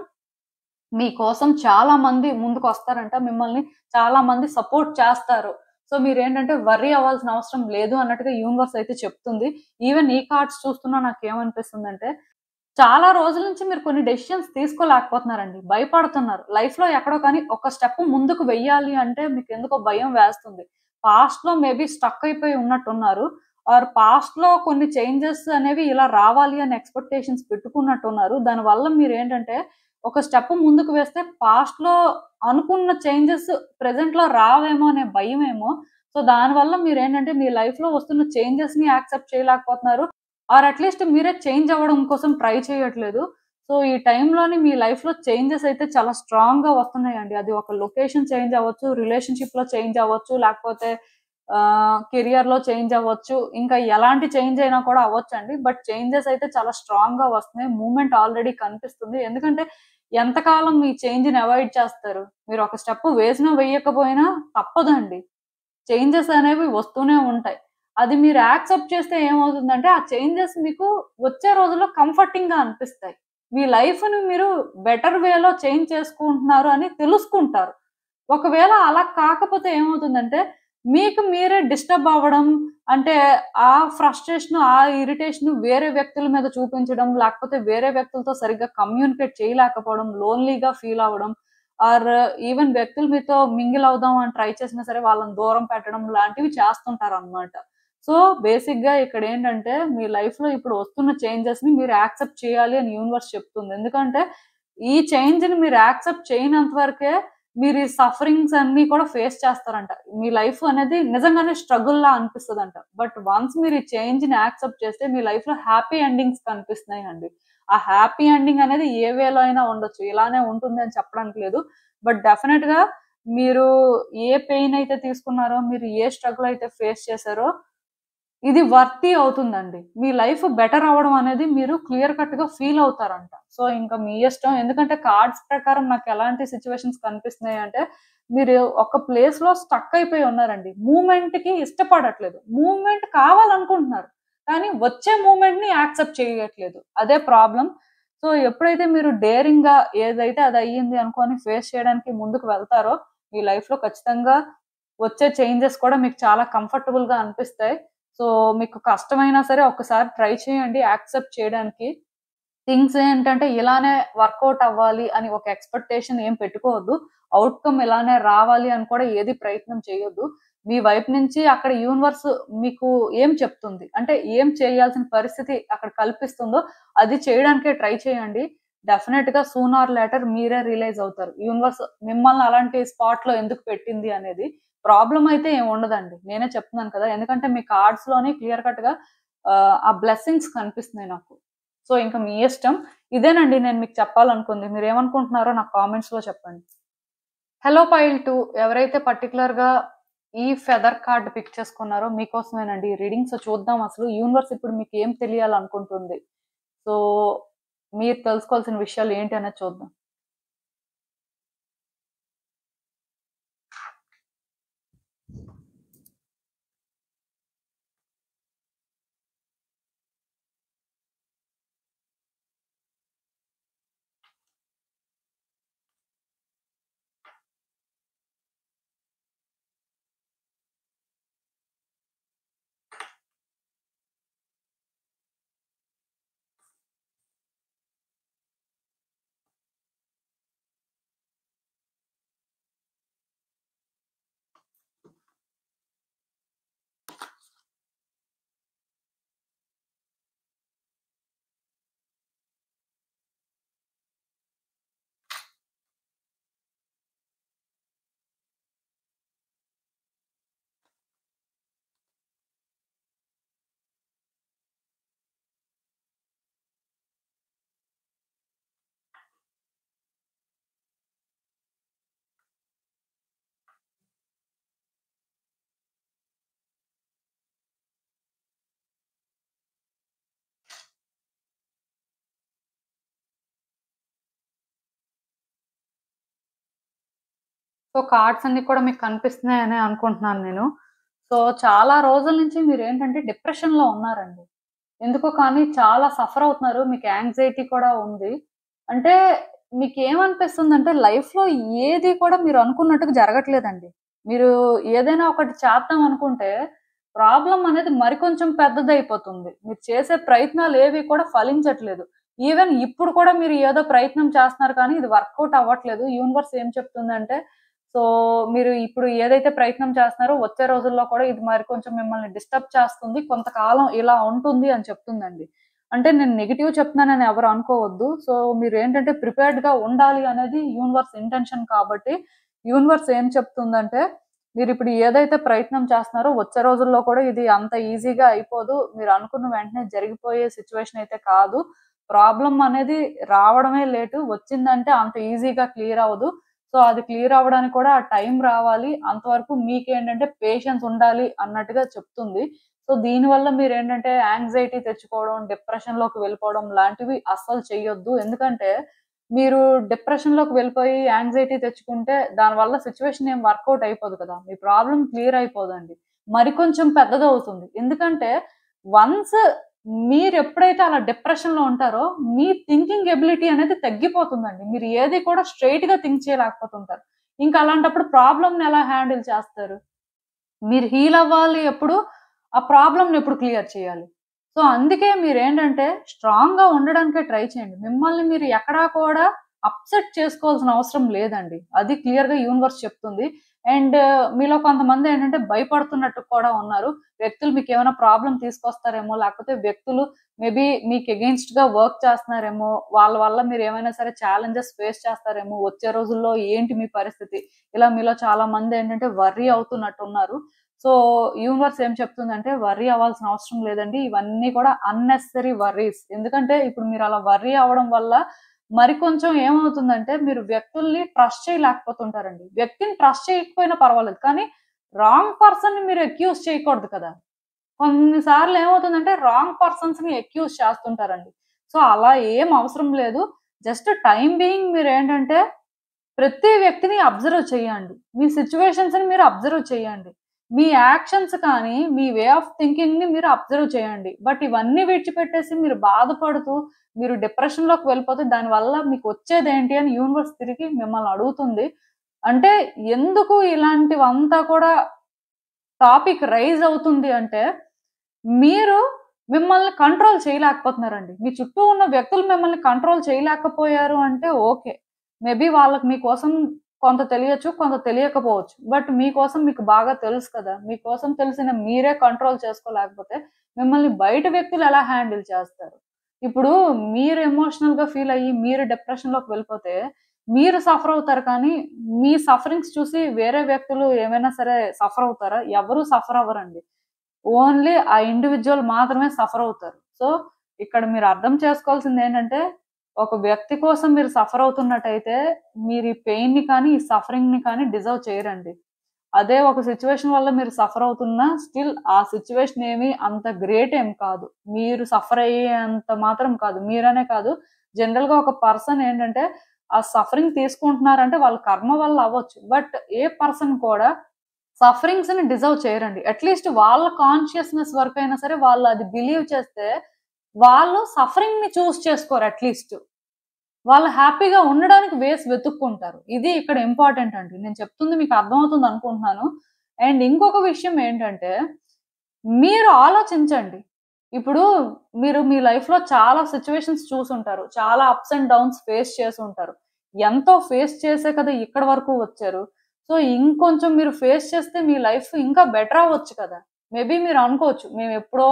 మీకోసం చాలా మంది ముందుకొస్తారంట. మిమ్మల్ని చాలా మంది సపోర్ట్ చేస్తారు. సో, మీరేంటంటే వర్రీ అవ్వాల్సిన అవసరం లేదు అన్నట్టుగా యూనివర్స్ అయితే చెప్తుంది. ఈవెన్ ఈ కార్డ్స్ చూస్తున్నా నాకేమనిపిస్తుందంటే చాలా రోజుల నుంచి మీరు కొన్ని డెసిషన్స్ తీసుకోలేకపోతున్నారండి. భయపడుతున్నారు. లైఫ్‌లో ఎక్కడో కానీ ఒక స్టెప్ ముందుకు వెయ్యాలి అంటే మీకెందుకో భయం వేస్తుంది. పాస్ట్‌లో మేబీ స్టక్ అయిపోయి ఉన్నట్టున్నారు. ఆర్ పాస్ట్‌లో కొన్ని చేంజెస్ అనేవి ఇలా రావాలి అని ఎక్స్‌పెక్టేషన్స్ పెట్టుకున్నట్టున్నారు. దానివల్ల మీరేంటంటే ఒక స్టెప్ ముందుకు వేస్తే పాస్ట్‌లో అనుకున్న చేంజెస్ ప్రెజెంట్‌లో రావేమో అనే భయమేమో. సో, దానివల్ల మీరేంటంటే మీ లైఫ్‌లో వస్తున్న చేంజెస్‌ని యాక్సెప్ట్ చేయలేకపోతున్నారు. ఆర్ అట్‌లీస్ట్ మీరే చేంజ్ అవ్వడం కోసం ట్రై చేయట్లేదు. సో, ఈ టైంలోని మీ లైఫ్‌లో చేంజెస్ అయితే చాలా స్ట్రాంగ్‌గా వస్తున్నాయండి. అది ఒక లొకేషన్ చేంజ్ అవ్వచ్చు, రిలేషన్‌షిప్‌లో చేంజ్ అవ్వచ్చు, లేకపోతే కెరియర్‌లో చేంజ్ అవ్వచ్చు. ఇంకా ఎలాంటి చేంజ్ అయినా కూడా అవ్వచ్చండి. బట్ చేంజెస్ అయితే చాలా స్ట్రాంగ్‌గా వస్తున్నాయి. మూవ్‌మెంట్ ఆల్రెడీ కనిపిస్తుంది. ఎందుకంటే ఎంతకాలం ఈ చేంజ్‌ని అవాయిడ్ చేస్తారు? మీరు ఒక స్టెప్ వేసినా, వేయకపోయినా తప్పదండి. చేంజెస్ అనేవి వస్తూనే ఉంటాయి. అది మీరు యాక్సెప్ట్ చేస్తే ఏమవుతుందంటే, ఆ చేంజెస్ మీకు వచ్చే రోజుల్లో కంఫర్టింగ్‌గా అనిపిస్తాయి. మీ లైఫ్‌ని మీరు బెటర్ వేలో చేంజ్ చేసుకుంటున్నారు అని తెలుసుకుంటారు. ఒకవేళ అలా కాకపోతే ఏమవుతుందంటే, మీకు మీరే డిస్టర్బ్ అవ్వడం, అంటే ఆ ఫ్రస్ట్రేషన్, ఆ ఇరిటేషన్ వేరే వ్యక్తుల మీద చూపించడం, లేకపోతే వేరే వ్యక్తులతో సరిగ్గా కమ్యూనికేట్ చేయలేకపోవడం, లోన్‌లీగా ఫీల్ అవ్వడం, ఆర్ ఈవెన్ వ్యక్తులు మీతో మింగిల్ అవుదాం అని ట్రై చేసినా సరే వాళ్ళని దూరం పెట్టడం లాంటివి చేస్తుంటారనమాట. సో, బేసిక్‌గా ఇక్కడేంటంటే మీ లైఫ్‌లో ఇప్పుడు వస్తున్న చేంజెస్‌ని మీరు యాక్సెప్ట్ చేయాలి అని యూనివర్స్ చెప్తుంది. ఎందుకంటే ఈ చేంజ్‌ని మీరు యాక్సెప్ట్ చేయనంత వరకే మీరు ఈ సఫరింగ్స్ అన్ని కూడా ఫేస్ చేస్తారంట. మీ లైఫ్ అనేది నిజంగానే స్ట్రగుల్ లా అనిపిస్తదంట. బట్ వన్స్ మీరు ఈ చేంజ్ ని యాక్సెప్ట్ చేస్తే మీ లైఫ్ లో హ్యాపీ ఎండింగ్స్ కనిపిస్తున్నాయండి. ఆ హ్యాపీ ఎండింగ్ అనేది ఏ వేలో అయినా ఉండొచ్చు. ఇలానే ఉంటుంది అని చెప్పడానికి లేదు. బట్ డెఫినెట్ గా మీరు ఏ పెయిన్ అయితే తీసుకున్నారో, మీరు ఏ స్ట్రగుల్ అయితే ఫేస్ చేశారో ఇది వర్తీ అవుతుందండి. మీ లైఫ్ బెటర్ అవ్వడం అనేది మీరు క్లియర్ కట్‌గా ఫీల్ అవుతారంట. సో, ఇంక మీ ఇష్టం. ఎందుకంటే కార్డ్స్ ప్రకారం నాకు ఎలాంటి సిట్యుయేషన్స్ కనిపిస్తున్నాయంటే, మీరు ఒక ప్లేస్‌లో స్టక్ అయిపోయి ఉన్నారండి. మూవ్‌మెంట్‌కి ఇష్టపడట్లేదు. మూవ్‌మెంట్ కావాలనుకుంటున్నారు. కానీ వచ్చే మూవ్‌మెంట్‌ని యాక్సెప్ట్ చేయట్లేదు. అదే ప్రాబ్లమ్. సో, ఎప్పుడైతే మీరు డేరింగ్‌గా ఏదైతే అది అయ్యింది అనుకోని ఫేస్ చేయడానికి ముందుకు వెళ్తారో, మీ లైఫ్‌లో ఖచ్చితంగా వచ్చే చేంజెస్ కూడా మీకు చాలా కంఫర్టబుల్‌గా అనిపిస్తాయి. సో, మీకు కష్టమైనా సరే ఒక్కసారి ట్రై చేయండి యాక్సెప్ట్ చేయడానికి. థింగ్స్ ఏంటంటే ఇలానే వర్కౌట్ అవ్వాలి అని ఒక ఎక్స్‌పెక్టేషన్ ఏం పెట్టుకోవద్దు. ఔట్‌కమ్ ఇలానే రావాలి అని కూడా ఏది ప్రయత్నం చేయొద్దు. మీ వైపు నుంచి అక్కడ యూనివర్స్ మీకు ఏం చెప్తుంది? అంటే ఏం చేయాల్సిన పరిస్థితి అక్కడ కల్పిస్తుందో అది చేయడానికే ట్రై చేయండి. డెఫినెట్‌గా సూన్ ఆర్ లేటర్ మీరే రియలైజ్ అవుతారు. యూనివర్స్ మిమ్మల్ని అలాంటి స్పాట్‌లో ఎందుకు పెట్టింది అనేది. ప్రాబ్లమ్ అయితే ఏమి ఉండదండి. నేనే చెప్తున్నాను కదా! ఎందుకంటే మీ కార్డ్స్‌లోని క్లియర్ కట్‌గా ఆ బ్లెస్సింగ్స్ కనిపిస్తున్నాయి నాకు. సో, ఇంక మీ ఇష్టం. ఇదేనండి నేను మీకు చెప్పాలనుకుంది. మీరేమనుకుంటున్నారో నాకు కామెంట్స్‌లో చెప్పండి. హలో పైల్ 2 ఎవరైతే పర్టిక్యులర్‌గా ఈ ఫెదర్ కార్డ్ పిక్ చేసుకున్నారో మీకోసమేనండి ఈ రీడింగ్. సో, చూద్దాం అసలు యూనివర్స్ ఇప్పుడు మీకేం తెలియాలనుకుంటుంది. సో, మీరు తెలుసుకోవాల్సిన విషయాలు ఏంటి అనేది చూద్దాం. సో, కార్డ్స్ అన్నీ కూడా మీకు కనిపిస్తున్నాయనే అనుకుంటున్నాను నేను. సో, చాలా రోజుల నుంచి మీరేంటంటే డిప్రెషన్‌లో ఉన్నారండి. ఎందుకో కానీ చాలా సఫర్ అవుతున్నారు. మీకు యాంగ్జైటీ కూడా ఉంది. అంటే మీకేమనిపిస్తుందంటే లైఫ్‌లో ఏది కూడా మీరు అనుకున్నట్టుగా జరగట్లేదండి. మీరు ఏదైనా ఒకటి చేద్దాం అనుకుంటే ప్రాబ్లమ్ అనేది మరికొంచెం పెద్దదయిపోతుంది. మీరు చేసే ప్రయత్నాలేవి కూడా ఫలించట్లేదు. ఈవెన్ ఇప్పుడు కూడా మీరు ఏదో ప్రయత్నం చేస్తున్నారు కానీ ఇది వర్కౌట్ అవ్వట్లేదు. యూనివర్స్ ఏం చెప్తుందంటే సో, మీరు ఇప్పుడు ఏదైతే ప్రయత్నం చేస్తున్నారో వచ్చే రోజుల్లో కూడా ఇది మరి కొంచెం మిమ్మల్ని డిస్టర్బ్ చేస్తుంది. కొంతకాలం ఇలా ఉంటుంది అని చెప్తుందండి. అంటే నేను నెగెటివ్ చెప్తున్నానని ఎవరు అనుకోవద్దు. సో, మీరేంటంటే ప్రిపేర్డ్‌గా ఉండాలి అనేది యూనివర్స్ ఇంటెన్షన్ కాబట్టి, యూనివర్స్ ఏం చెప్తుందంటే, మీరిప్పుడు ఏదైతే ప్రయత్నం చేస్తున్నారో వచ్చే రోజుల్లో కూడా ఇది అంత ఈజీగా అయిపోదు. మీరు అనుకున్న వెంటనే జరిగిపోయే సిట్యుయేషన్ అయితే కాదు. ప్రాబ్లమ్ అనేది రావడమే లేటు. వచ్చిందంటే అంత ఈజీగా క్లియర్ అవ్వదు. సో, అది క్లియర్ అవ్వడానికి కూడా టైం రావాలి. అంతవరకు మీకేంటంటే పేషెన్స్ ఉండాలి అన్నట్టుగా చెప్తుంది. సో, దీనివల్ల మీరేంటంటే యాంగ్జైటీ తెచ్చుకోవడం, డిప్రెషన్‌లోకి వెళ్ళిపోవడం లాంటివి అస్సలు చెయ్యొద్దు. ఎందుకంటే, మీరు డిప్రెషన్‌లోకి వెళ్ళిపోయి యాంగ్జైటీ తెచ్చుకుంటే దానివల్ల సిట్యుయేషన్ ఏం వర్కౌట్ అయిపోదు కదా! మీ ప్రాబ్లమ్ క్లియర్ అయిపోదండి. మరికొంచెం పెద్దదవుతుంది. ఎందుకంటే, వన్స్ మీరెప్పుడైతే అలా డిప్రెషన్‌లో ఉంటారో, మీ థింకింగ్ ఎబిలిటీ అనేది తగ్గిపోతుందండి. మీరు ఏది కూడా స్ట్రెయిట్‌గా థింక్ చేయలేకపోతుంటారు. ఇంకా అలాంటప్పుడు ప్రాబ్లమ్‌ని ఎలా హ్యాండిల్ చేస్తారు? మీరు హీల్ అవ్వాలి ఎప్పుడు, ఆ ప్రాబ్లమ్‌ని ఎప్పుడు క్లియర్ చేయాలి. సో, అందుకే మీరేంటంటే స్ట్రాంగ్‌గా ఉండడానికే ట్రై చేయండి. మిమ్మల్ని మీరు ఎక్కడా కూడా అప్‌సెట్ చేసుకోవాల్సిన అవసరం లేదండి. అది క్లియర్‌గా యూనివర్స్ చెప్తుంది. అండ్ మీలో కొంతమంది ఏంటంటే భయపడుతున్నట్టు కూడా ఉన్నారు. వ్యక్తులు మీకేమైనా ప్రాబ్లమ్ తీసుకొస్తారేమో, లేకపోతే వ్యక్తులు మేబీ మీకు అగెయిన్స్ట్ గా వర్క్ చేస్తున్నారేమో, వాళ్ళ వల్ల మీరు ఏమైనా సరే ఛాలెంజెస్ ఫేస్ చేస్తారేమో, వచ్చే రోజుల్లో ఏంటి మీ పరిస్థితి, ఇలా మీలో చాలా మంది ఏంటంటే వర్రీ అవుతున్నట్టు ఉన్నారు. సో యూనివర్స్ ఏం చెప్తుందంటే వర్రీ అవ్వాల్సిన అవసరం లేదండి. ఇవన్నీ కూడా అన్నెసెసరీ వర్రీస్. ఎందుకంటే ఇప్పుడు మీరు అలా వర్రీ అవ్వడం వల్ల మరి కొంచెం ఏమవుతుందంటే మీరు వ్యక్తుల్ని ట్రస్ట్ చేయలేకపోతుంటారండి. వ్యక్తిని ట్రస్ట్ చేయకపోయినా పర్వాలేదు. కానీ రాంగ్ పర్సన్‌ని మీరు అక్యూజ్ చేయకూడదు కదా! కొన్ని సార్లు ఏమవుతుందంటే రాంగ్ పర్సన్స్‌ని అక్యూజ్ చేస్తుంటారండి. సో అలా ఏం అవసరం లేదు. జస్ట్ టైమ్ బీయింగ్ మీరేంటంటే ప్రతి వ్యక్తిని అబ్జర్వ్ చేయండి. మీ సిట్యుయేషన్స్‌ని మీరు అబ్జర్వ్ చేయండి. మీ యాక్షన్స్ కానీ, మీ వే ఆఫ్ థింకింగ్‌ని మీరు అబ్జర్వ్ చేయండి. బట్ ఇవన్నీ విడిచిపెట్టేసి మీరు బాధపడుతూ, మీరు డిప్రెషన్‌లోకి వెళ్ళిపోతే దానివల్ల మీకు వచ్చేదేంటి అని యూనివర్స్ తిరిగి మిమ్మల్ని అడుగుతుంది. అంటే ఎందుకు ఇలాంటివంతా కూడా టాపిక్ రైజ్ అవుతుంది అంటే, మీరు మిమ్మల్ని కంట్రోల్ చేయలేకపోతున్నారండి. మీ చుట్టూ ఉన్న వ్యక్తులు మిమ్మల్ని కంట్రోల్ చేయలేకపోయారు అంటే ఓకే. మేబీ వాళ్ళకి మీకోసం కొంత తెలియచ్చు, కొంత తెలియకపోవచ్చు. బట్ మీకోసం మీకు బాగా తెలుసు కదా! మీకోసం తెలిసిన మీరే కంట్రోల్ చేసుకోలేకపోతే, మిమ్మల్ని బయట వ్యక్తులు ఎలా హ్యాండిల్ చేస్తారు? ఇప్పుడు మీరు ఎమోషనల్‌గా ఫీల్ అయ్యి, మీరు డిప్రెషన్‌లోకి వెళ్ళిపోతే, మీరు సఫర్ అవుతారు కానీ, మీ సఫరింగ్స్ చూసి వేరే వ్యక్తులు ఏమైనా సరే సఫర్ అవుతారా? ఎవరు సఫర్ అవ్వరండి. ఓన్లీ ఆ ఇండివిడ్యువల్ మాత్రమే సఫర్ అవుతారు. సో, ఇక్కడ మీరు అర్థం చేసుకోవాల్సిందేంటంటే, ఒక వ్యక్తి కోసం మీరు సఫర్ అవుతున్నట్టయితే, మీరు ఈ పెయిన్‌ని కానీ, ఈ సఫరింగ్‌ని కానీ డిజర్వ్ చేయరండి. అదే ఒక సిట్యుయేషన్ వల్ల మీరు సఫర్ అవుతున్నా, స్టిల్ ఆ సిట్యుయేషన్ ఏమి అంత గ్రేట్ ఏం కాదు. మీరు సఫర్ అయ్యేంత మాత్రం కాదు. మీరనే కాదు, జనరల్‌గా ఒక పర్సన్ ఏంటంటే, ఆ సఫరింగ్ తీసుకుంటున్నారంటే వాళ్ళ కర్మ వల్ల అవ్వచ్చు. బట్ ఏ పర్సన్ కూడా సఫరింగ్స్‌ని డిజర్వ్ చేయరండి. అట్‌లీస్ట్ వాళ్ళ కాన్షియస్‌నెస్ వరకైనా సరే వాళ్ళు అది బిలీవ్ చేస్తే, వాళ్ళు సఫరింగ్‌ని చూజ్ చేసుకోరు అట్‌లీస్ట్. వాళ్ళు హ్యాపీగా ఉండడానికి వేస్ వెతుక్కుంటారు. ఇది ఇక్కడ ఇంపార్టెంట్ అండి. నేను చెప్తుంది మీకు అర్థమవుతుంది అనుకుంటున్నాను. అండ్ ఇంకొక విషయం ఏంటంటే, మీరు ఆలోచించండి. ఇప్పుడు మీరు మీ లైఫ్‌లో చాలా సిట్యుయేషన్స్ చూసుంటారు. చాలా అప్స్ అండ్ డౌన్స్ ఫేస్ చేసుంటారు. ఎంతో ఫేస్ చేసే కదా ఇక్కడి వరకు వచ్చారు. సో, ఇంకొంచెం మీరు ఫేస్ చేస్తే మీ లైఫ్ ఇంకా బెటర్ అవ్వచ్చు కదా! మేబీ మీరు అనుకోవచ్చు, మేమెప్పుడో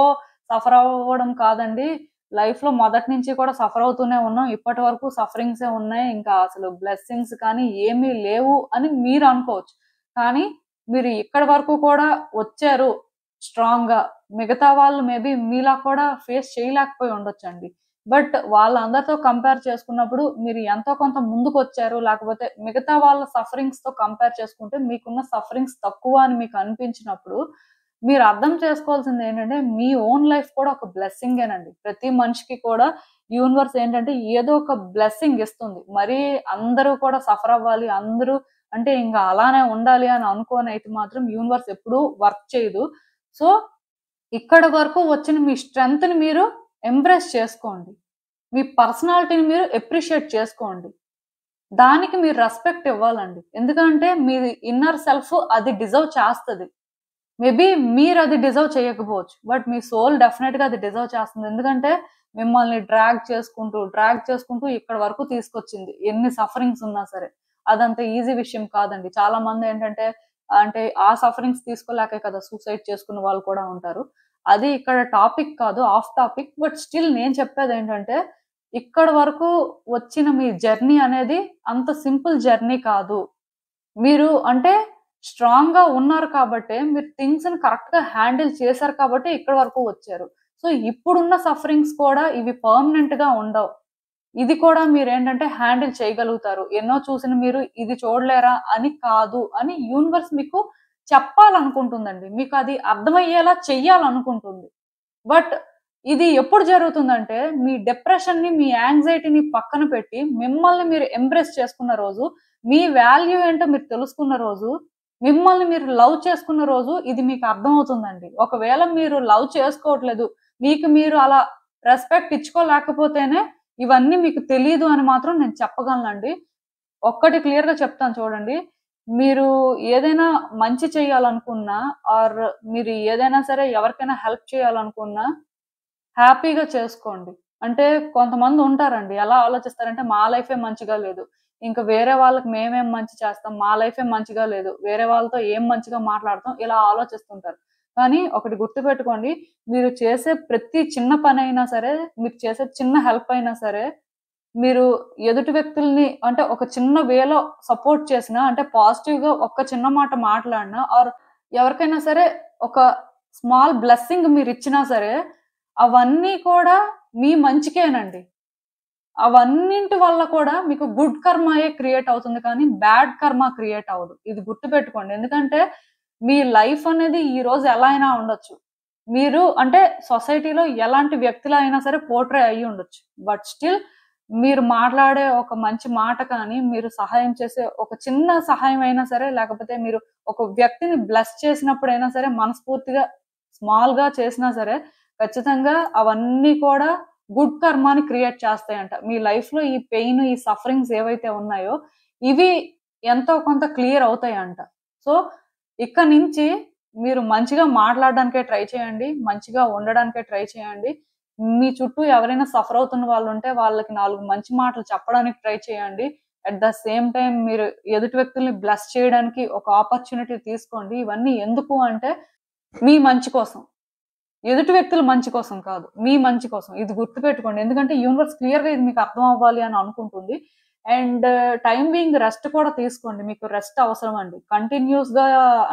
సఫర్ అవ్వడం కాదండి. లైఫ్‌లో మొదటి నుంచి కూడా సఫర్ అవుతూనే ఉన్నాం. ఇప్పటి వరకు సఫరింగ్సే ఉన్నాయి. ఇంకా అసలు బ్లెస్సింగ్స్ కానీ ఏమీ లేవు అని మీరు అనుకోవచ్చు. కానీ మీరు ఇక్కడి వరకు కూడా వచ్చారు స్ట్రాంగ్‌గా. మిగతా వాళ్ళు మేబీ మీలా కూడా ఫేస్ చేయలేకపోయి ఉండొచ్చండి. బట్ వాళ్ళందరితో కంపేర్ చేసుకున్నప్పుడు మీరు ఎంతో కొంత ముందుకొచ్చారు. లేకపోతే మిగతా వాళ్ళ సఫరింగ్స్‌తో కంపేర్ చేసుకుంటే మీకున్న సఫరింగ్స్ తక్కువ అని మీకు అనిపించినప్పుడు, మీరు అర్థం చేసుకోవాల్సిందేంటంటే మీ ఓన్ లైఫ్ కూడా ఒక బ్లెస్సింగేనండి. ప్రతి మనిషికి కూడా యూనివర్స్ ఏంటంటే ఏదో ఒక బ్లెస్సింగ్ ఇస్తుంది. మరీ అందరూ కూడా సఫర్ అవ్వాలి, అందరూ అంటే ఇంక అలానే ఉండాలి అని అనుకోనైతే మాత్రం యూనివర్స్ ఎప్పుడూ వర్క్ చేయదు. సో, ఇక్కడి వరకు వచ్చిన మీ స్ట్రెంగ్త్‌ని మీరు ఎంబ్రేస్ చేసుకోండి. మీ పర్సనాలిటీని మీరు అప్రిషియేట్ చేసుకోండి. దానికి మీరు రెస్పెక్ట్ ఇవ్వాలండి. ఎందుకంటే మీ ఇన్నర్ సెల్ఫ్ అది డిజర్వ్ చేస్తది. మేబీ మీరది డిజర్వ్ చేయకపోవచ్చు. బట్ మీ సోల్ డెఫినెట్‌గా అది డిజర్వ్ చేస్తుంది. ఎందుకంటే మిమ్మల్ని డ్రాగ్ చేసుకుంటూ ఇక్కడి వరకు తీసుకొచ్చింది. ఎన్ని సఫరింగ్స్ ఉన్నా సరే. అదంత ఈజీ విషయం కాదండి. చాలా మందేంటంటే అంటే ఆ సఫరింగ్స్ తీసుకోలేకే కదా సూసైడ్ చేసుకున్న వాళ్ళు కూడా ఉంటారు. అది ఇక్కడ టాపిక్ కాదు. Of topic. బట్ స్టిల్ నేను చెప్పేదేంటంటే ఇక్కడి వరకు వచ్చిన మీ జర్నీ అనేది అంత సింపుల్ జర్నీ కాదు. మీరు అంటే స్ట్రాంగ్‌గా ఉన్నారు కాబట్టే, మీరు థింగ్స్‌ని కరెక్ట్‌గా హ్యాండిల్ చేశారు కాబట్టే ఇక్కడి వరకు వచ్చారు. సో, ఇప్పుడున్న సఫరింగ్స్ కూడా ఇవి పర్మనెంట్‌గా ఉండవు. ఇది కూడా మీరేంటంటే హ్యాండిల్ చేయగలుగుతారు. ఎన్నో చూసిన మీరు ఇది చూడలేరా అని కాదు అని యూనివర్స్ మీకు చెప్పాలనుకుంటుందండి. మీకది అర్థమయ్యేలా చెయ్యాలనుకుంటుంది. బట్ ఇది ఎప్పుడు జరుగుతుందంటే, మీ డిప్రెషన్‌ని, మీ యాంక్సైటీని పక్కన పెట్టి, మిమ్మల్ని మీరు ఎంబ్రేస్ చేసుకున్న రోజు, మీ వాల్యూ ఏంటో మీరు తెలుసుకున్న రోజు, మిమ్మల్ని మీరు లవ్ చేసుకున్న రోజు, ఇది మీకు అర్థమవుతుందండి. ఒకవేళ మీరు లవ్ చేసుకోవట్లేదు, మీకు మీరు అలా రెస్పెక్ట్ ఇచ్చుకోలేకపోతేనే, ఇవన్నీ మీకు తెలీదు అని మాత్రం నేను చెప్పగలనండి. ఒక్కటి క్లియర్‌గా చెప్తాను చూడండి. మీరు ఏదైనా మంచి చేయాలనుకున్నా, ఆర్ మీరు ఏదైనా సరే ఎవరికైనా హెల్ప్ చేయాలనుకున్నా హ్యాపీగా చేసుకోండి. అంటే కొంతమంది ఉంటారండి. ఎలా ఆలోచిస్తారంటే మా లైఫే మంచిగా లేదు. ఇంకా వేరే వాళ్ళకి మేమేం మంచి చేస్తాం. మా లైఫే మంచిగా లేదు. వేరే వాళ్ళతో ఏం మంచిగా మాట్లాడతాం ఇలా ఆలోచిస్తుంటారు. కానీ ఒకటి గుర్తుపెట్టుకోండి. మీరు చేసే ప్రతి చిన్న పనైనా సరే, మీరు చేసే చిన్న హెల్ప్ అయినా సరే, మీరు ఎదుటి వ్యక్తుల్ని అంటే ఒక చిన్న వేలో సపోర్ట్ చేసినా అంటే పాజిటివ్‌గా ఒక్క చిన్న మాట మాట్లాడినా ఆర్ ఎవరికైనా సరే ఒక స్మాల్ బ్లెస్సింగ్ మీరిచ్చినా సరే, అవన్నీ కూడా మీ మంచికేనండి. అవన్నింటి వల్ల కూడా మీకు గుడ్ కర్మయే క్రియేట్ అవుతుంది కానీ, బ్యాడ్ కర్మ క్రియేట్ అవ్వదు. ఇది గుర్తుపెట్టుకోండి. ఎందుకంటే, మీ లైఫ్ అనేది ఈరోజు ఎలా అయినా ఉండొచ్చు. మీరు అంటే సొసైటీలో ఎలాంటి వ్యక్తిలా అయినా సరే పోర్ట్రే అయ్యుండొచ్చు. బట్ స్టిల్ మీరు మాట్లాడే ఒక మంచి మాట కానీ, మీరు సహాయం చేసే ఒక చిన్న సహాయం అయినా సరే, లేకపోతే మీరు ఒక వ్యక్తిని బ్లెస్ చేసినప్పుడైనా సరే, మనస్ఫూర్తిగా స్మాల్‌గా చేసినా సరే, ఖచ్చితంగా అవన్నీ కూడా గుడ్ కర్మాని క్రియేట్ చేస్తాయంట. మీ లైఫ్‌లో ఈ పెయిన్, ఈ సఫరింగ్స్ ఏవైతే ఉన్నాయో, ఇవి ఎంతో కొంత క్లియర్ అవుతాయంట. సో, ఇక నుంచి మీరు మంచిగా మాట్లాడడానికే ట్రై చేయండి. మంచిగా ఉండడానికే ట్రై చేయండి. మీ చుట్టూ ఎవరైనా సఫర్ అవుతున్న వాళ్ళుంటే వాళ్ళకి 4 మంచి మాటలు చెప్పడానికి ట్రై చేయండి. అట్ ద సేమ్ టైమ్ మీరు ఎదుటి వ్యక్తుల్ని బ్లెస్ చేయడానికి ఒక ఆపర్చునిటీ తీసుకోండి. ఇవన్నీ ఎందుకు అంటే మీ మంచి కోసం. ఎదుటి వ్యక్తుల మంచి కోసం కాదు. మీ మంచి కోసం. ఇది గుర్తుపెట్టుకోండి. ఎందుకంటే యూనివర్స్ క్లియర్‌గా ఇది మీకు అర్థం అవ్వాలి అని అనుకుంటుంది. అండ్ టైమ్ బీయింగ్ రెస్ట్ కూడా తీసుకోండి. మీకు రెస్ట్ అవసరమండి. కంటిన్యూయస్‌గా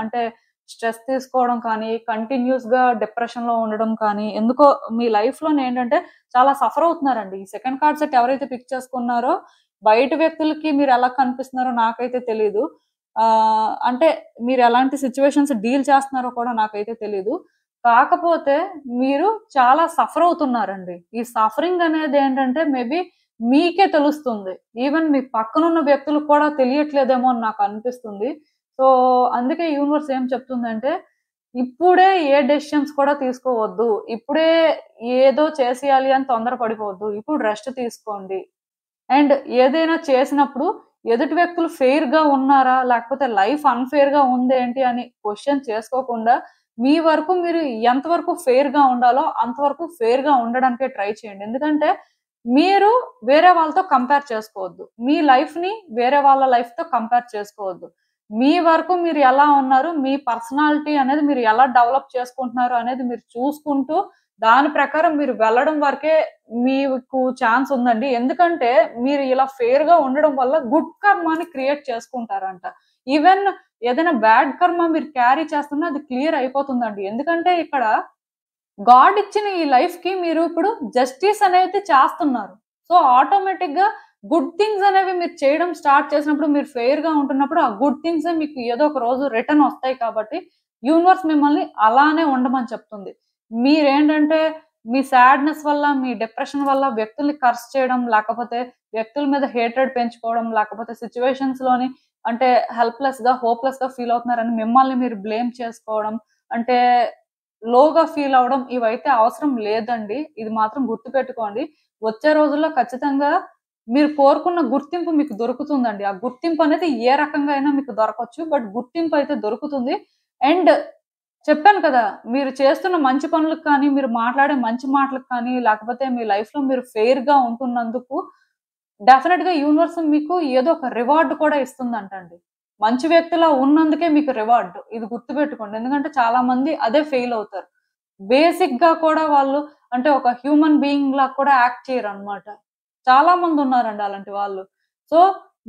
అంటే స్ట్రెస్ తీసుకోవడం కానీ, కంటిన్యూయస్‌గా డిప్రెషన్‌లో ఉండడం కానీ, ఎందుకో మీ లైఫ్‌లోనేంటంటే చాలా సఫర్ అవుతున్నారండి. ఈ సెకండ్ కార్డ్ సెట్ ఎవరైతే పిక్ చేసుకున్నారో బయట వ్యక్తులకి మీరెలా కనిపిస్తున్నారో నాకైతే తెలీదు. అంటే మీరెలాంటి సిట్యుయేషన్స్ డీల్ చేస్తున్నారో కూడా నాకైతే తెలీదు. కాకపోతే మీరు చాలా సఫర్ అవుతున్నారండి. ఈ సఫరింగ్ అనేదేంటంటే మేబీ మీకే తెలుస్తుంది. ఈవెన్ మీ పక్కనున్న వ్యక్తులకు కూడా తెలియట్లేదేమో అని నాకనిపిస్తుంది. సో, అందుకే యూనివర్స్ ఏం చెప్తుందంటే, ఇప్పుడే ఏ డెసిషన్స్ కూడా తీసుకోవద్దు. ఇప్పుడే ఏదో చేసేయాలి అని తొందర పడిపోవద్దు. ఇప్పుడు రెస్ట్ తీసుకోండి. అండ్ ఏదైనా చేసినప్పుడు ఎదుటి వ్యక్తులు ఫెయిర్‌గా ఉన్నారా? లేకపోతే లైఫ్ అన్‌ఫెయిర్‌గా ఉందేంటి అని క్వెషన్ చేసుకోకుండా, మీ వరకు మీరు ఎంతవరకు ఫెయిర్‌గా ఉండాలో అంతవరకు ఫెయిర్‌గా ఉండడానికే ట్రై చేయండి. ఎందుకంటే మీరు వేరే వాళ్ళతో కంపేర్ చేసుకోవద్దు. మీ లైఫ్‌ని వేరే వాళ్ళ లైఫ్‌తో కంపేర్ చేసుకోవద్దు. మీ వరకు మీరు ఎలా ఉన్నారు? మీ పర్సనాలిటీ అనేది మీరు ఎలా డెవలప్ చేసుకుంటున్నారు అనేది మీరు చూసుకుంటూ దాని ప్రకారం మీరు వెళ్ళడం వరకే మీకు ఛాన్స్ ఉందండి. ఎందుకంటే మీరు ఇలా ఫెయిర్‌గా ఉండడం వల్ల గుడ్ కర్మాని క్రియేట్ చేసుకుంటారంట. ఈవెన్ ఏదైనా బ్యాడ్ కర్మ మీరు క్యారీ చేస్తున్నా అది క్లియర్ అయిపోతుందండి. ఎందుకంటే ఇక్కడ గాడ్ ఇచ్చిన ఈ లైఫ్‌కి మీరు ఇప్పుడు జస్టిస్ అనేది చేస్తున్నారు. సో, ఆటోమేటిక్‌గా గుడ్ థింగ్స్ అనేవి మీరు చేయడం స్టార్ట్ చేసినప్పుడు మీరు ఫెయిర్‌గా ఉంటున్నప్పుడు ఆ గుడ్ థింగ్సే మీకు ఏదో ఒక రోజు రిటర్న్ వస్తాయి కాబట్టి యూనివర్స్ మిమ్మల్ని అలానే ఉండమని చెప్తుంది. మీరేంటంటే మీ సాడ్‌నెస్ వల్ల, మీ డిప్రెషన్ వల్ల వ్యక్తుల్ని కర్స్ చేయడం, లేకపోతే వ్యక్తుల మీద హేట్రెడ్ పెంచుకోవడం, లేకపోతే సిట్యుయేషన్స్‌లోని అంటే హెల్ప్‌లెస్‌గా, హోప్‌లెస్‌గా ఫీల్ అవుతున్నారని మిమ్మల్ని మీరు బ్లేమ్ చేసుకోవడం, అంటే లోగా ఫీల్ అవ్వడం ఇవైతే అవసరం లేదండి. ఇది మాత్రం గుర్తుపెట్టుకోండి. వచ్చే రోజుల్లో ఖచ్చితంగా మీరు కోరుకున్న గుర్తింపు మీకు దొరుకుతుందండి. ఆ గుర్తింపు అనేది ఏ రకంగా అయినా మీకు దొరకొచ్చు. బట్ గుర్తింపు అయితే దొరుకుతుంది. అండ్ చెప్పాను కదా! మీరు చేస్తున్న మంచి పనులకు కానీ, మీరు మాట్లాడే మంచి మాటలకు కానీ, లేకపోతే మీ లైఫ్‌లో మీరు ఫెయిర్‌గా ఉంటున్నందుకు డెఫినిట్‌గా యూనివర్స్ మీకు ఏదో ఒక రివార్డ్ కూడా ఇస్తుందంటండి. మంచి వ్యక్తిలా ఉన్నందుకే మీకు రివార్డ్. ఇది గుర్తుపెట్టుకోండి. ఎందుకంటే చాలా మంది అదే ఫెయిల్ అవుతారు. బేసిక్‌గా కూడా వాళ్ళు అంటే ఒక హ్యూమన్ బీయింగ్‌లా కూడా యాక్ట్ చేయరనమాట. చాలా మందున్నారండి అలాంటి వాళ్ళు. సో,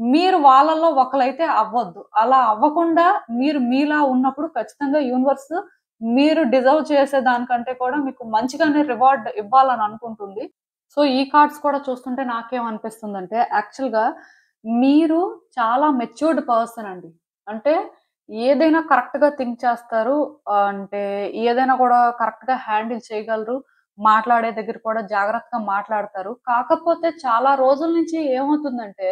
మీరు వాళ్ళలో ఒకలైతే అవ్వొద్దు. అలా అవ్వకుండా మీరు మీలా ఉన్నప్పుడు ఖచ్చితంగా యూనివర్స్ మీరు డిజర్వ్ చేసే దానికంటే కూడా మీకు మంచిగానే రివార్డ్ ఇవ్వాలని అనుకుంటుంది. సో, ఈ కార్డ్స్ కూడా చూస్తుంటే నాకేమనిపిస్తుందంటే యాక్చువల్‌గా మీరు చాలా మెచ్యూర్డ్ పర్సన్ అండి. అంటే ఏదైనా కరెక్ట్‌గా థింక్ చేస్తారు. అంటే ఏదైనా కూడా కరెక్ట్‌గా హ్యాండిల్ చేయగలరు. మాట్లాడే దగ్గర కూడా జాగ్రత్తగా మాట్లాడతారు. కాకపోతే చాలా రోజుల నుంచి ఏమవుతుందంటే,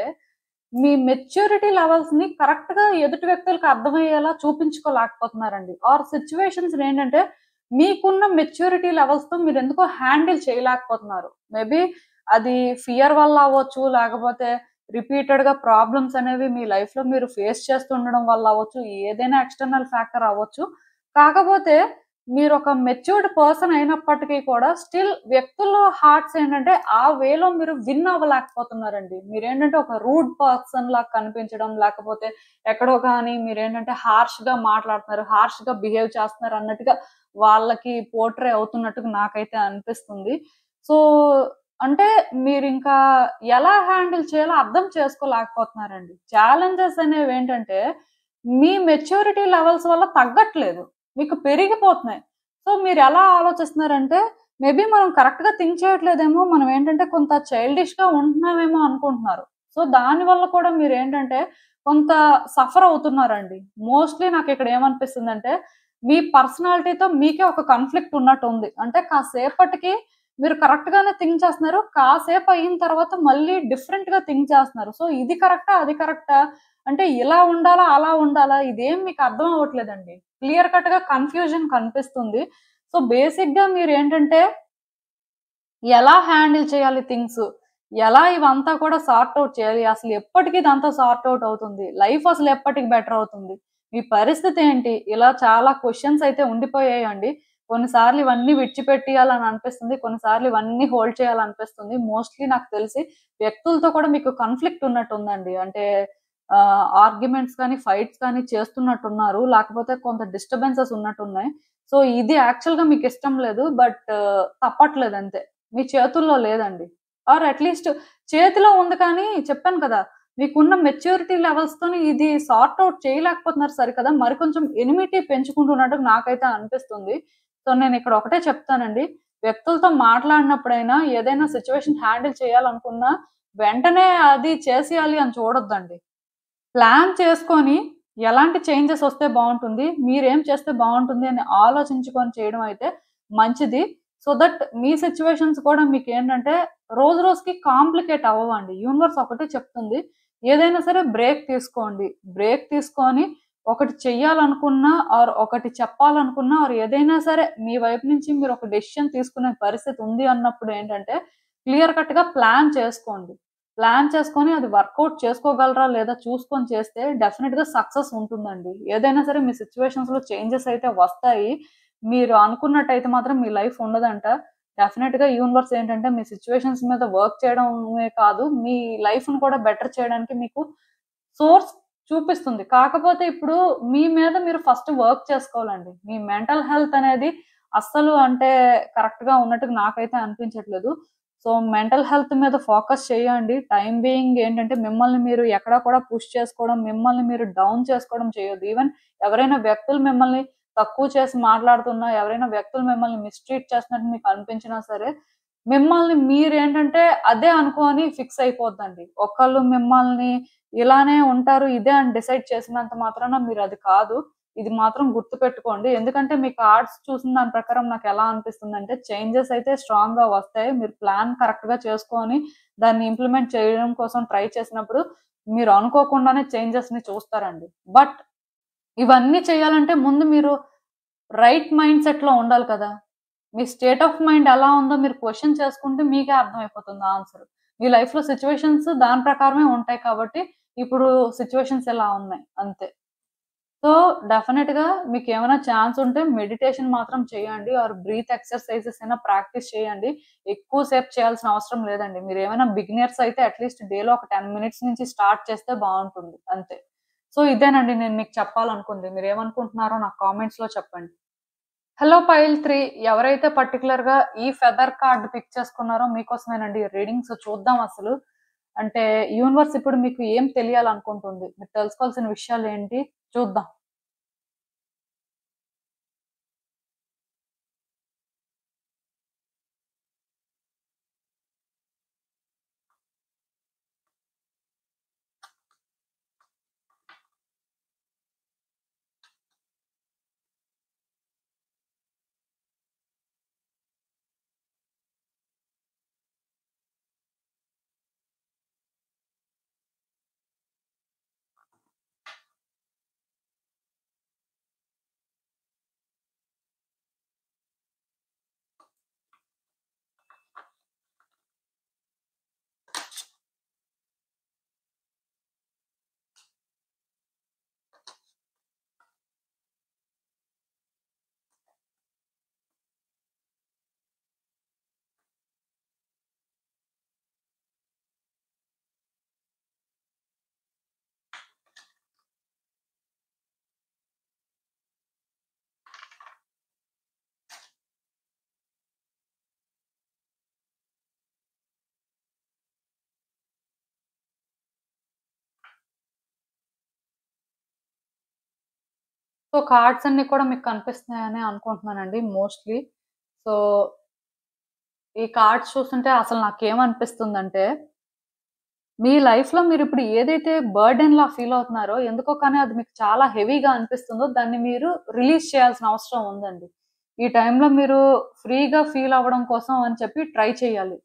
మీ మెచ్యూరిటీ లెవెల్స్‌ని కరెక్ట్‌గా ఎదుటి వ్యక్తులకి అర్థమయ్యేలా చూపించుకోలేకపోతున్నారండి. ఆర్ సిట్యుయేషన్స్‌నేంటంటే, మీకున్న మెచ్యూరిటీ లెవెల్స్‌తో మీరెందుకో హ్యాండిల్ చేయలేకపోతున్నారు. మేబీ అది ఫియర్ వల్ల అవ్వచ్చు, లేకపోతే రిపీటెడ్‌గా ప్రాబ్లమ్స్ అనేవి మీ లైఫ్‌లో మీరు ఫేస్ చేస్తుండడం వల్ల అవ్వచ్చు, ఏదైనా ఎక్స్‌టర్నల్ ఫ్యాక్టర్ అవ్వచ్చు. కాకపోతే మీరు ఒక మెచ్యూర్డ్ పర్సన్ అయినప్పటికీ కూడా స్టిల్ వ్యక్తుల హార్ట్స్ ఏంటంటే ఆ వేలో మీరు విన్ అవ్వలేకపోతున్నారండి. మీరేంటంటే ఒక రూడ్ పర్సన్ లాగా కనిపించడం, లేకపోతే ఎక్కడో కానీ మీరేంటంటే హార్ష్‌గా మాట్లాడుతున్నారు, హార్ష్‌గా బిహేవ్ చేస్తున్నారు అన్నట్టుగా వాళ్ళకి పోర్ట్రే అవుతున్నట్టుగా నాకైతే అనిపిస్తుంది. సో, అంటే మీరింకా ఎలా హ్యాండిల్ చేయాలో అర్థం చేసుకోలేకపోతున్నారండి. ఛాలెంజెస్ అనేవేంటంటే మీ మెచ్యూరిటీ లెవెల్స్ వల్ల తగ్గట్లేదు. మీకు పెరిగిపోతున్నాయి. సో, మీరెలా ఆలోచిస్తున్నారంటే, మేబీ మనం కరెక్ట్‌గా థింక్ చేయట్లేదేమో, మనం ఏంటంటే కొంత చైల్డిష్‌గా ఉంటున్నామేమో అనుకుంటున్నారు. సో, దానివల్ల కూడా మీరేంటంటే కొంత సఫర్ అవుతున్నారండి. మోస్ట్‌లీ నాకిక్కడ ఏమనిపిస్తుందంటే, మీ పర్సనాలిటీతో మీకే ఒక కాన్‌ఫ్లిక్ట్ ఉన్నట్టుంది. అంటే కాసేపటికి మీరు కరెక్ట్‌గానే థింక్ చేస్తున్నారు. కాసేపు అయిన తర్వాత మళ్ళీ డిఫరెంట్‌గా థింక్ చేస్తున్నారు. సో, ఇది కరెక్టా? అది కరెక్టా? అంటే ఇలా ఉండాలా? అలా ఉండాలా? ఇదేం మీకు అర్థం అవ్వట్లేదండి. క్లియర్ కట్‌గా కన్‌ఫ్యూజన్ కనిపిస్తుంది. సో, బేసిక్‌గా మీరేంటంటే ఎలా హ్యాండిల్ చేయాలి థింగ్స్? ఎలా ఇవంతా కూడా సార్ట్ ఔట్ చేయాలి? అసలు ఎప్పటికి ఇదంతా సార్ట్ ఔట్ అవుతుంది? లైఫ్ అసలు ఎప్పటికి బెటర్ అవుతుంది? మీ పరిస్థితి ఏంటి? ఇలా చాలా క్వెషన్స్ అయితే ఉండిపోయాయండి. కొన్నిసార్లు ఇవన్నీ విడిచిపెట్టియాలని అనిపిస్తుంది. కొన్నిసార్లు ఇవన్నీ హోల్డ్ చేయాలనిపిస్తుంది. మోస్ట్‌లీ నాకు తెలిసి వ్యక్తులతో కూడా మీకు కాన్‌ఫ్లిక్ట్ ఉన్నట్టుందండి. అంటే ఆర్గ్యుమెంట్స్ కానీ, ఫైట్స్ కానీ చేస్తున్నట్టున్నారు. లేకపోతే కొంత డిస్టర్బెన్సెస్ ఉన్నట్టున్నాయి. సో, ఇది యాక్చువల్‌గా మీకిష్టం లేదు. బట్ తప్పట్లేదంతే. మీ చేతుల్లో లేదండి. ఆర్ అట్‌లీస్ట్ చేతిలో ఉంది కానీ చెప్పాను కదా! మీకున్న మెచ్యూరిటీ లెవెల్స్‌తోని ఇది సార్ట్ ఔట్ చేయలేకపోతున్నారు సరి కదా! మరి కొంచెం ఎనిమిటీ పెంచుకుంటున్నట్టు నాకైతే అనిపిస్తుంది. సో, నేనిక్కడ ఒకటే చెప్తానండి. వ్యక్తులతో మాట్లాడినప్పుడైనా ఏదైనా సిట్యుయేషన్ హ్యాండిల్ చేయాలనుకున్నా వెంటనే అది చేసేయాలి అని చూడొద్దండి. ప్లాన్ చేసుకొని ఎలాంటి చేంజెస్ వస్తే బావుంటుంది? మీరేం చేస్తే బావుంటుంది అని ఆలోచించుకొని చేయడం అయితే మంచిది. సో దట్ మీ సిట్యుయేషన్స్ కూడా మీకేంటంటే రోజు రోజుకి కాంప్లికేట్ అవ్వవండి. యూనివర్స్ ఒకటే చెప్తుంది. ఏదైనా సరే బ్రేక్ తీసుకోండి. బ్రేక్ తీసుకొని ఒకటి చెయ్యాలనుకున్నా ఆర్ ఒకటి చెప్పాలనుకున్నా ఆర్ ఏదైనా సరే మీ వైపు నుంచి మీరు ఒక డెసిషన్ తీసుకునే పరిస్థితి ఉంది అన్నప్పుడు ఏంటంటే క్లియర్ కట్‌గా ప్లాన్ చేసుకోండి. ప్లాన్ చేసుకొని అది వర్కౌట్ చేసుకోగలరా లేదా చూసుకొని చేస్తే డెఫినిట్‌గా సక్సెస్ ఉంటుందండి. ఏదైనా సరే మీ సిట్యుయేషన్స్‌లో చేంజెస్ అయితే వస్తాయి. మీరు అనుకున్నట్టయితే మాత్రం మీ లైఫ్ ఉండదంట. డెఫినిట్‌గా యూనివర్స్ ఏంటంటే మీ సిట్యుయేషన్స్ మీద వర్క్ చేయడమే కాదు, మీ లైఫ్‌ని కూడా బెటర్ చేయడానికి మీకు సోర్స్ చూపిస్తుంది. కాకపోతే ఇప్పుడు మీ మీద మీరు ఫస్ట్ వర్క్ చేసుకోవాలండి. మీ మెంటల్ హెల్త్ అనేది అస్సలు అంటే కరెక్ట్‌గా ఉన్నట్టుగా నాకైతే అనిపించట్లేదు. సో, మెంటల్ హెల్త్ మీద ఫోకస్ చేయండి. టైమ్ బీయింగ్ ఏంటంటే మిమ్మల్ని మీరు ఎక్కడ కూడా పుష్ చేసుకోవడం, మిమ్మల్ని మీరు డౌన్ చేసుకోవడం చేయొద్దు. ఈవెన్ ఎవరైనా వ్యక్తులు మిమ్మల్ని తక్కువ చేసి మాట్లాడుతున్నా, ఎవరైనా వ్యక్తులు మిమ్మల్ని మిస్‌ట్రీట్ చేస్తున్నట్టు మీకు అనిపించినా సరే, మిమ్మల్ని మీరేంటంటే అదే అనుకోని ఫిక్స్ అయిపోద్దండి. ఒకళ్ళు మిమ్మల్ని ఇలానే ఉంటారు, ఇదే అని డిసైడ్ చేసినంత మాత్రాన మీరది కాదు. ఇది మాత్రం గుర్తుపెట్టుకోండి. ఎందుకంటే మీ కార్డ్స్ చూసిన దాని ప్రకారం నాకెలా అనిపిస్తుందంటే చేంజెస్ అయితే స్ట్రాంగ్‌గా వస్తాయి. మీరు ప్లాన్ కరెక్ట్‌గా చేసుకొని దాన్ని ఇంప్లిమెంట్ చేయడం కోసం ట్రై చేసినప్పుడు మీరు అనుకోకుండానే చేంజెస్‌ని చూస్తారండి. బట్ ఇవన్నీ చేయాలంటే ముందు మీరు రైట్ మైండ్ సెట్‌లో ఉండాలి కదా! మీ స్టేట్ ఆఫ్ మైండ్ ఎలా ఉందో మీరు క్వెషన్ చేసుకుంటే మీకే అర్థమైపోతుంది ఆన్సర్. మీ లైఫ్‌లో సిట్యుయేషన్స్ దాని ప్రకారమే ఉంటాయి కాబట్టి, ఇప్పుడు సిట్యుయేషన్స్ ఇలా ఉన్నాయి అంతే. సో, డెఫినిట్‌గా మీకేమైనా ఛాన్స్ ఉంటే మెడిటేషన్ మాత్రం చేయండి. ఆర్ బ్రీత్ ఎక్సర్‌సైజెస్ అయినా ప్రాక్టీస్ చేయండి. ఎక్కువ సేపు చేయాల్సిన అవసరం లేదండి. మీరేమైనా బిగినర్స్ అయితే అట్‌లీస్ట్ డేలో ఒక 10 మినిట్స్ నుంచి స్టార్ట్ చేస్తే బావుంటుంది అంతే. సో, ఇదేనండి నేను మీకు చెప్పాలనుకుంది. మీరేమనుకుంటున్నారో నాకు కామెంట్స్‌లో చెప్పండి. హలో పైల్ 3 ఎవరైతే పర్టిక్యులర్‌గా ఈ ఫెదర్ కార్డ్ పిక్ చేసుకున్నారో మీకోసమేనండి ఈ రీడింగ్. సో, చూద్దాం అసలు. అంటే యూనివర్స్ ఇప్పుడు మీకు ఏం తెలియాలనుకుంటుంది? మీరు తెలుసుకోవాల్సిన విషయాలేంటి? చూద్దాం. సో కార్డ్స్ అన్ని కూడా మీకు కనిపిస్తున్నాయని అనుకుంటున్నానండి మోస్ట్‌లీ. సో ఈ కార్డ్స్ చూస్తుంటే అసలు నాకేమనిపిస్తుందంటే, మీ లైఫ్‌లో మీరిప్పుడు ఏదైతే బర్డెన్‌లా ఫీల్ అవుతున్నారో, ఎందుకో కానీ అది మీకు చాలా హెవీగా అనిపిస్తుందో, దాన్ని మీరు రిలీజ్ చేయాల్సిన అవసరం ఉందండి. ఈ టైంలో మీరు ఫ్రీగా ఫీల్ అవ్వడం కోసం అని చెప్పి ట్రై చేయాలి.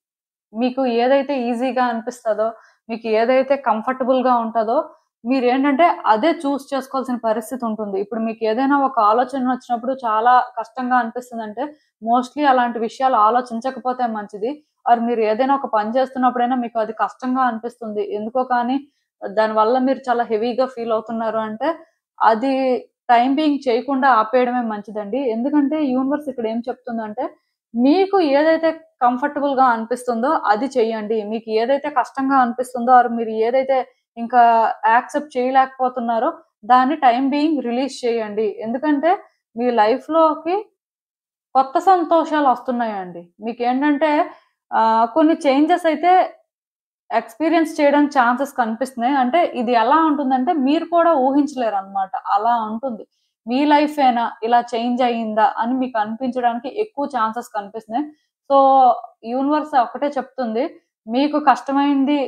మీకు ఏదైతే ఈజీగా అనిపిస్తదో, మీకు ఏదైతే కంఫర్టబుల్‌గా ఉంటదో, మీరేంటంటే అదే చూజ్ చేసుకోవాల్సిన పరిస్థితి ఉంటుంది. ఇప్పుడు మీకు ఏదైనా ఒక ఆలోచన వచ్చినప్పుడు చాలా కష్టంగా అనిపిస్తుందంటే, మోస్ట్‌లీ అలాంటి విషయాలు ఆలోచించకపోతే మంచిది. ఆర్ మీరు ఏదైనా ఒక పని చేస్తున్నప్పుడైనా మీకు అది కష్టంగా అనిపిస్తుంది. ఎందుకో కానీ దానివల్ల మీరు చాలా హెవీగా ఫీల్ అవుతున్నారు అంటే, అది టైమ్ బీయింగ్ చేయకుండా ఆపేయడమే మంచిదండి. ఎందుకంటే యూనివర్స్ ఇక్కడ ఏం చెప్తుందంటే, మీకు ఏదైతే కంఫర్టబుల్‌గా అనిపిస్తుందో అది చెయ్యండి. మీకు ఏదైతే కష్టంగా అనిపిస్తుందో ఆర్ మీరు ఏదైతే ఇంకా యాక్సెప్ట్ చేయలేకపోతున్నారో దాన్ని టైమ్ బీయింగ్ రిలీజ్ చేయండి. ఎందుకంటే మీ లైఫ్‌లోకి కొత్త సంతోషాలొస్తున్నాయండి. మీకేంటంటే కొన్ని చేంజెస్ అయితే ఎక్స్‌పీరియన్స్ చేయడానికి ఛాన్సెస్ కనిపిస్తున్నాయి. అంటే ఇది ఎలా ఉంటుందంటే మీరు కూడా ఊహించలేరనమాట. అలా ఉంటుంది. మీ లైఫేనా ఇలా చేంజ్ అయిందా అని మీకు అనిపించడానికి ఎక్కువ ఛాన్సెస్ కనిపిస్తున్నాయి. సో, యూనివర్స్ ఒకటే చెప్తుంది. మీకు కష్టమైంది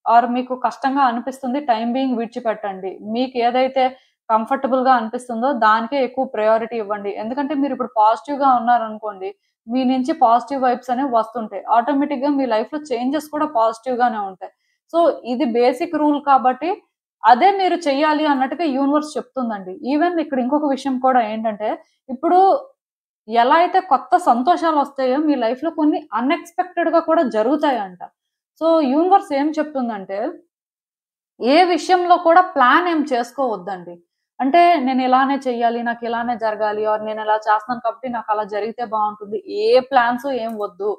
ఆర్ మీకు కష్టంగా అనిపిస్తుంది టైమ్ బీయింగ్ విడిచిపెట్టండి. మీకు ఏదైతే కంఫర్టబుల్‌గా అనిపిస్తుందో దానికే ఎక్కువ ప్రయారిటీ ఇవ్వండి. ఎందుకంటే మీరిప్పుడు పాజిటివ్‌గా ఉన్నారనుకోండి మీ నుంచి పాజిటివ్ వైబ్స్ అనేవి వస్తుంటాయి. ఆటోమేటిక్‌గా మీ లైఫ్‌లో చేంజెస్ కూడా పాజిటివ్‌గానే ఉంటాయి. సో, ఇది బేసిక్ రూల్ కాబట్టి అదే మీరు చెయ్యాలి అన్నట్టుగా యూనివర్స్ చెప్తుందండి. ఈవెన్ ఇక్కడ ఇంకొక విషయం కూడా ఏంటంటే, ఇప్పుడు ఎలా అయితే కొత్త సంతోషాలొస్తాయో మీ లైఫ్‌లో కొన్ని అన్‌ఎక్స్‌పెక్టెడ్‌గా కూడా జరుగుతాయంట. సో, యూనివర్స్ ఏం చెప్తుందంటే ఏ విషయంలో కూడా ప్లాన్ ఏం చేసుకోవద్దండి. అంటే నేను ఇలానే చెయ్యాలి, నాకు ఇలానే జరగాలి ఆర్ నేను ఇలా చేస్తున్నాను కాబట్టి నాకు అలా జరిగితే బావుంటుంది. ఏ ప్లాన్స్ ఏం వద్దు.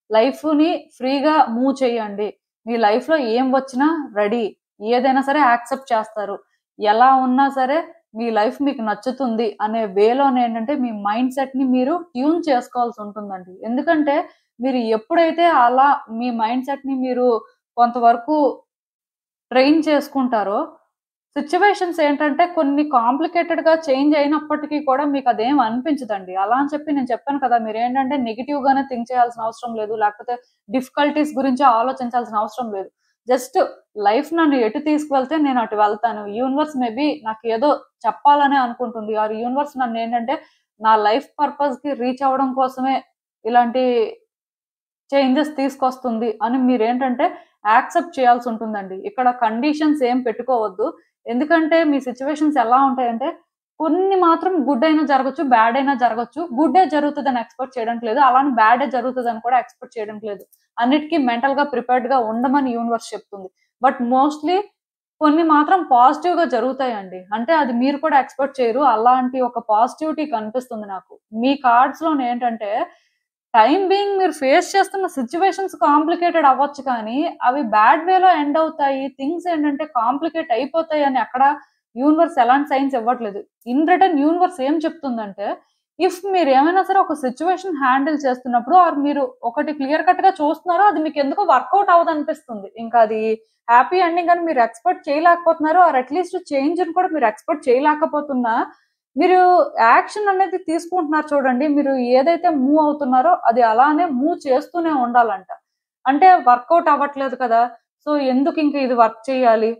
లైఫ్‌ని ఫ్రీగా మూవ్ చేయండి. మీ లైఫ్‌లో ఏం వచ్చినా రెడీ. ఏదైనా సరే యాక్సెప్ట్ చేస్తారు. ఎలా ఉన్నా సరే మీ లైఫ్ మీకు నచ్చుతుంది అనే వేలోనేంటంటే మీ మైండ్ సెట్‌ని మీరు ట్యూన్ చేసుకోవాల్సి ఉంటుందండి. ఎందుకంటే మీరు ఎప్పుడైతే అలా మీ మైండ్ సెట్‌ని మీరు కొంతవరకు ట్రైన్ చేసుకుంటారో, సిట్యుయేషన్స్ ఏంటంటే కొన్ని కాంప్లికేటెడ్‌గా చేంజ్ అయినప్పటికీ కూడా మీకదేం అనిపించదండి. అలా అని చెప్పి నేను చెప్పాను కదా! మీరేంటంటే నెగెటివ్‌గానే థింక్ చేయాల్సిన అవసరం లేదు. లేకపోతే డిఫికల్టీస్ గురించి ఆలోచించాల్సిన అవసరం లేదు. జస్ట్ లైఫ్ నన్ను ఎటు తీసుకువెళ్తే నేను అటు వెళ్తాను. యూనివర్స్ మేబీ నాకేదో చెప్పాలనే అనుకుంటుంది. ఆర్ యూనివర్స్ నన్నేంటంటే నా లైఫ్ పర్పస్‌కి రీచ్ అవ్వడం కోసమే ఇలాంటి చేంజెస్ తీసుకొస్తుంది అని మీరేంటంటే యాక్సెప్ట్ చేయాల్సుంటుందండి. ఇక్కడ కండీషన్స్ ఏం పెట్టుకోవద్దు. ఎందుకంటే మీ సిట్యుయేషన్స్ ఎలా ఉంటాయంటే కొన్ని మాత్రం గుడ్ అయినా జరగొచ్చు, బ్యాడ్ అయినా జరగొచ్చు. గుడ్డే జరుగుతదని ఎక్స్‌పెక్ట్ చేయడానికి లేదు. అలానే బ్యాడే జరుగుతదని కూడా ఎక్స్‌పెక్ట్ చేయడానికి లేదు. అన్నిటికి మెంటల్‌గా ప్రిపేర్డ్‌గా ఉండమని యూనివర్స్ చెప్తుంది. బట్ మోస్ట్‌లీ కొన్ని మాత్రం పాజిటివ్‌గా జరుగుతాయండి. అంటే అది మీరు కూడా ఎక్స్‌పెక్ట్ చేయరు. అలాంటి ఒక పాజిటివిటీ కనిపిస్తుంది నాకు. మీ కార్డ్స్‌లోనేంటంటే టైమ్ బీయింగ్ మీరు ఫేస్ చేస్తున్న సిట్యుయేషన్స్ కాంప్లికేటెడ్ అవ్వచ్చు కానీ, అవి బ్యాడ్ వేలో ఎండ్ అవుతాయి. థింగ్స్ ఏంటంటే కాంప్లికేట్ అయిపోతాయని ఎక్కడ యూనివర్స్ ఎలాంటి సైన్స్ ఇవ్వట్లేదు. ఇన్ రిటర్న్ యూనివర్స్ ఏం చెప్తుందంటే, ఇఫ్ మీరేమైనా సరే ఒక సిట్యుయేషన్ హ్యాండిల్ చేస్తున్నప్పుడు ఆర్ మీరు ఒకటి క్లియర్ కట్‌గా చూస్తున్నారో అది మీకెందుకో వర్కౌట్ అవ్వదనిపిస్తుంది. ఇంకా అది హ్యాపీ ఎండింగ్ అని మీరు ఎక్స్‌పెక్ట్ చేయలేకపోతున్నారు. ఆర్ అట్‌లీస్ట్ చేంజ్‌ని కూడా మీరు ఎక్స్‌పెక్ట్ చేయలేకపోతున్నా మీరు యాక్షన్ అనేది తీసుకుంటున్నారు చూడండి. మీరు ఏదైతే మూవ్ అవుతున్నారో అది అలానే మూవ్ చేస్తూనే ఉండాలంట. అంటే వర్కౌట్ అవ్వట్లేదు కదా! సో, ఎందుకింక ఇది వర్క్ చేయాలి?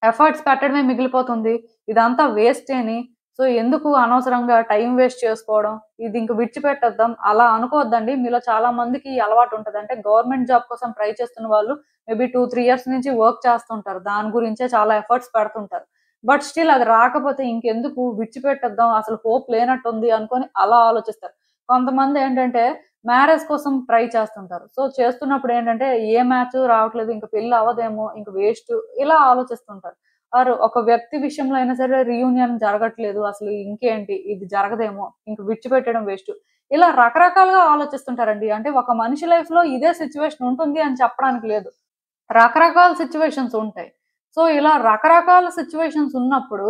ఎఫర్ట్స్ పెట్టడమే మిగిలిపోతుంది. ఇదంతా వేస్టేని. సో, ఎందుకు అనవసరంగా టైమ్ వేస్ట్ చేసుకోవడం? ఇది ఇంక విడిచిపెట్టేద్దాం అలా అనుకోవద్దండి. మీలో చాలా మందికి ఈ అలవాటు ఉంటది. అంటే గవర్నమెంట్ జాబ్ కోసం ట్రై చేస్తున్న వాళ్ళు మేబీ 2, 3 ఇయర్స్ నుంచి వర్క్ చేస్తుంటారు. దాని గురించే చాలా ఎఫర్ట్స్ పెడుతుంటారు. బట్ స్టిల్ అది రాకపోతే ఇంకెందుకు విడిచిపెట్టేద్దాం అసలు హోప్ లేనట్టుంది అనుకోని అలా ఆలోచిస్తారు. కొంతమందేంటంటే మ్యారేజ్ కోసం ట్రై చేస్తుంటారు. సో, చేస్తున్నప్పుడు ఏంటంటే ఏ మ్యాచు రావట్లేదు. ఇంక పెళ్లి అవ్వదేమో, ఇంక వేస్టు ఇలా ఆలోచిస్తుంటారు. ఆర్ ఒక వ్యక్తి విషయంలో అయినా సరే రీయూనియన్ జరగట్లేదు. అసలు ఇంకేంటి ఇది జరగదేమో, ఇంక విడిచిపెట్టడం వేస్టు. ఇలా రకరకాలుగా ఆలోచిస్తుంటారండి. అంటే ఒక మనిషి లైఫ్‌లో ఇదే సిట్యుయేషన్ ఉంటుంది అని చెప్పడానికి లేదు. రకరకాల సిట్యుయేషన్స్ ఉంటాయి. సో, ఇలా రకరకాల సిట్యుయేషన్స్ ఉన్నప్పుడు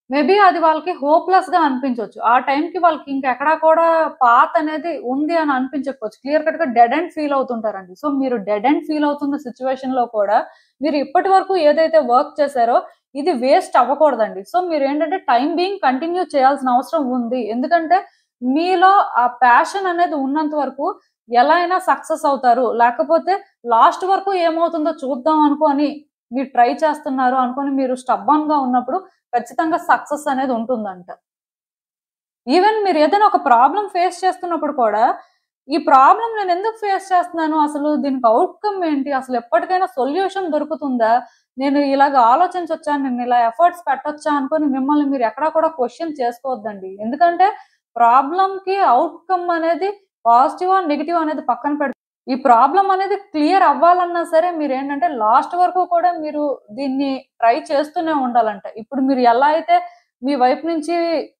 మేబీ అది వాళ్ళకి హోప్‌లెస్‌గా అనిపించొచ్చు. ఆ టైంకి వాళ్ళకి ఇంకెక్కడా కూడా పాత్ అనేది ఉంది అని అనిపించకపోవచ్చు. క్లియర్ కట్‌గా డెడ్ ఎండ్ ఫీల్ అవుతుంటారండి. సో, మీరు డెడ్ ఎండ్ ఫీల్ అవుతున్న సిట్యుయేషన్‌లో కూడా మీరు ఇప్పటి వరకు ఏదైతే వర్క్ చేశారో ఇది వేస్ట్ అవ్వకూడదండి. సో మీరు ఏంటంటే టైం బీయింగ్ కంటిన్యూ చేయాల్సిన అవసరం ఉంది. ఎందుకంటే మీలో ఆ ప్యాషన్ అనేది ఉన్నంత వరకు ఎలా అయినా సక్సెస్ అవుతారు. లేకపోతే లాస్ట్ వరకు ఏమవుతుందో చూద్దాం అనుకోని మీరు ట్రై చేస్తున్నారు అనుకోని మీరు స్టబ్బర్న్‌గా ఉన్నప్పుడు ఖచ్చితంగా సక్సెస్ అనేది ఉంటుందంట. ఈవెన్ మీరు ఏదైనా ఒక ప్రాబ్లమ్ ఫేస్ చేస్తున్నప్పుడు కూడా, ఈ ప్రాబ్లమ్ నేను ఎందుకు ఫేస్ చేస్తున్నాను? అసలు దీనికి ఔట్‌కమ్ ఏంటి? అసలు ఎప్పటికైనా సొల్యూషన్ దొరుకుతుందా? నేను ఇలాగ ఆలోచించొచ్చా? నేను ఇలా ఎఫర్ట్స్ పెట్టొచ్చా? అనుకోని మిమ్మల్ని మీరు ఎక్కడా కూడా క్వెషన్ చేసుకోవద్దండి. ఎందుకంటే ప్రాబ్లమ్‌కి ఔట్‌కమ్ అనేది పాజిటివా, నెగెటివ్ అనేది పక్కన ఈ ప్రాబ్లమ్ అనేది క్లియర్ అవ్వాలన్నా సరే మీరేంటంటే లాస్ట్ వరకు కూడా మీరు దీన్ని ట్రై చేస్తూనే ఉండాలంట. ఇప్పుడు మీరు ఎలా అయితే మీ వైపు నుంచి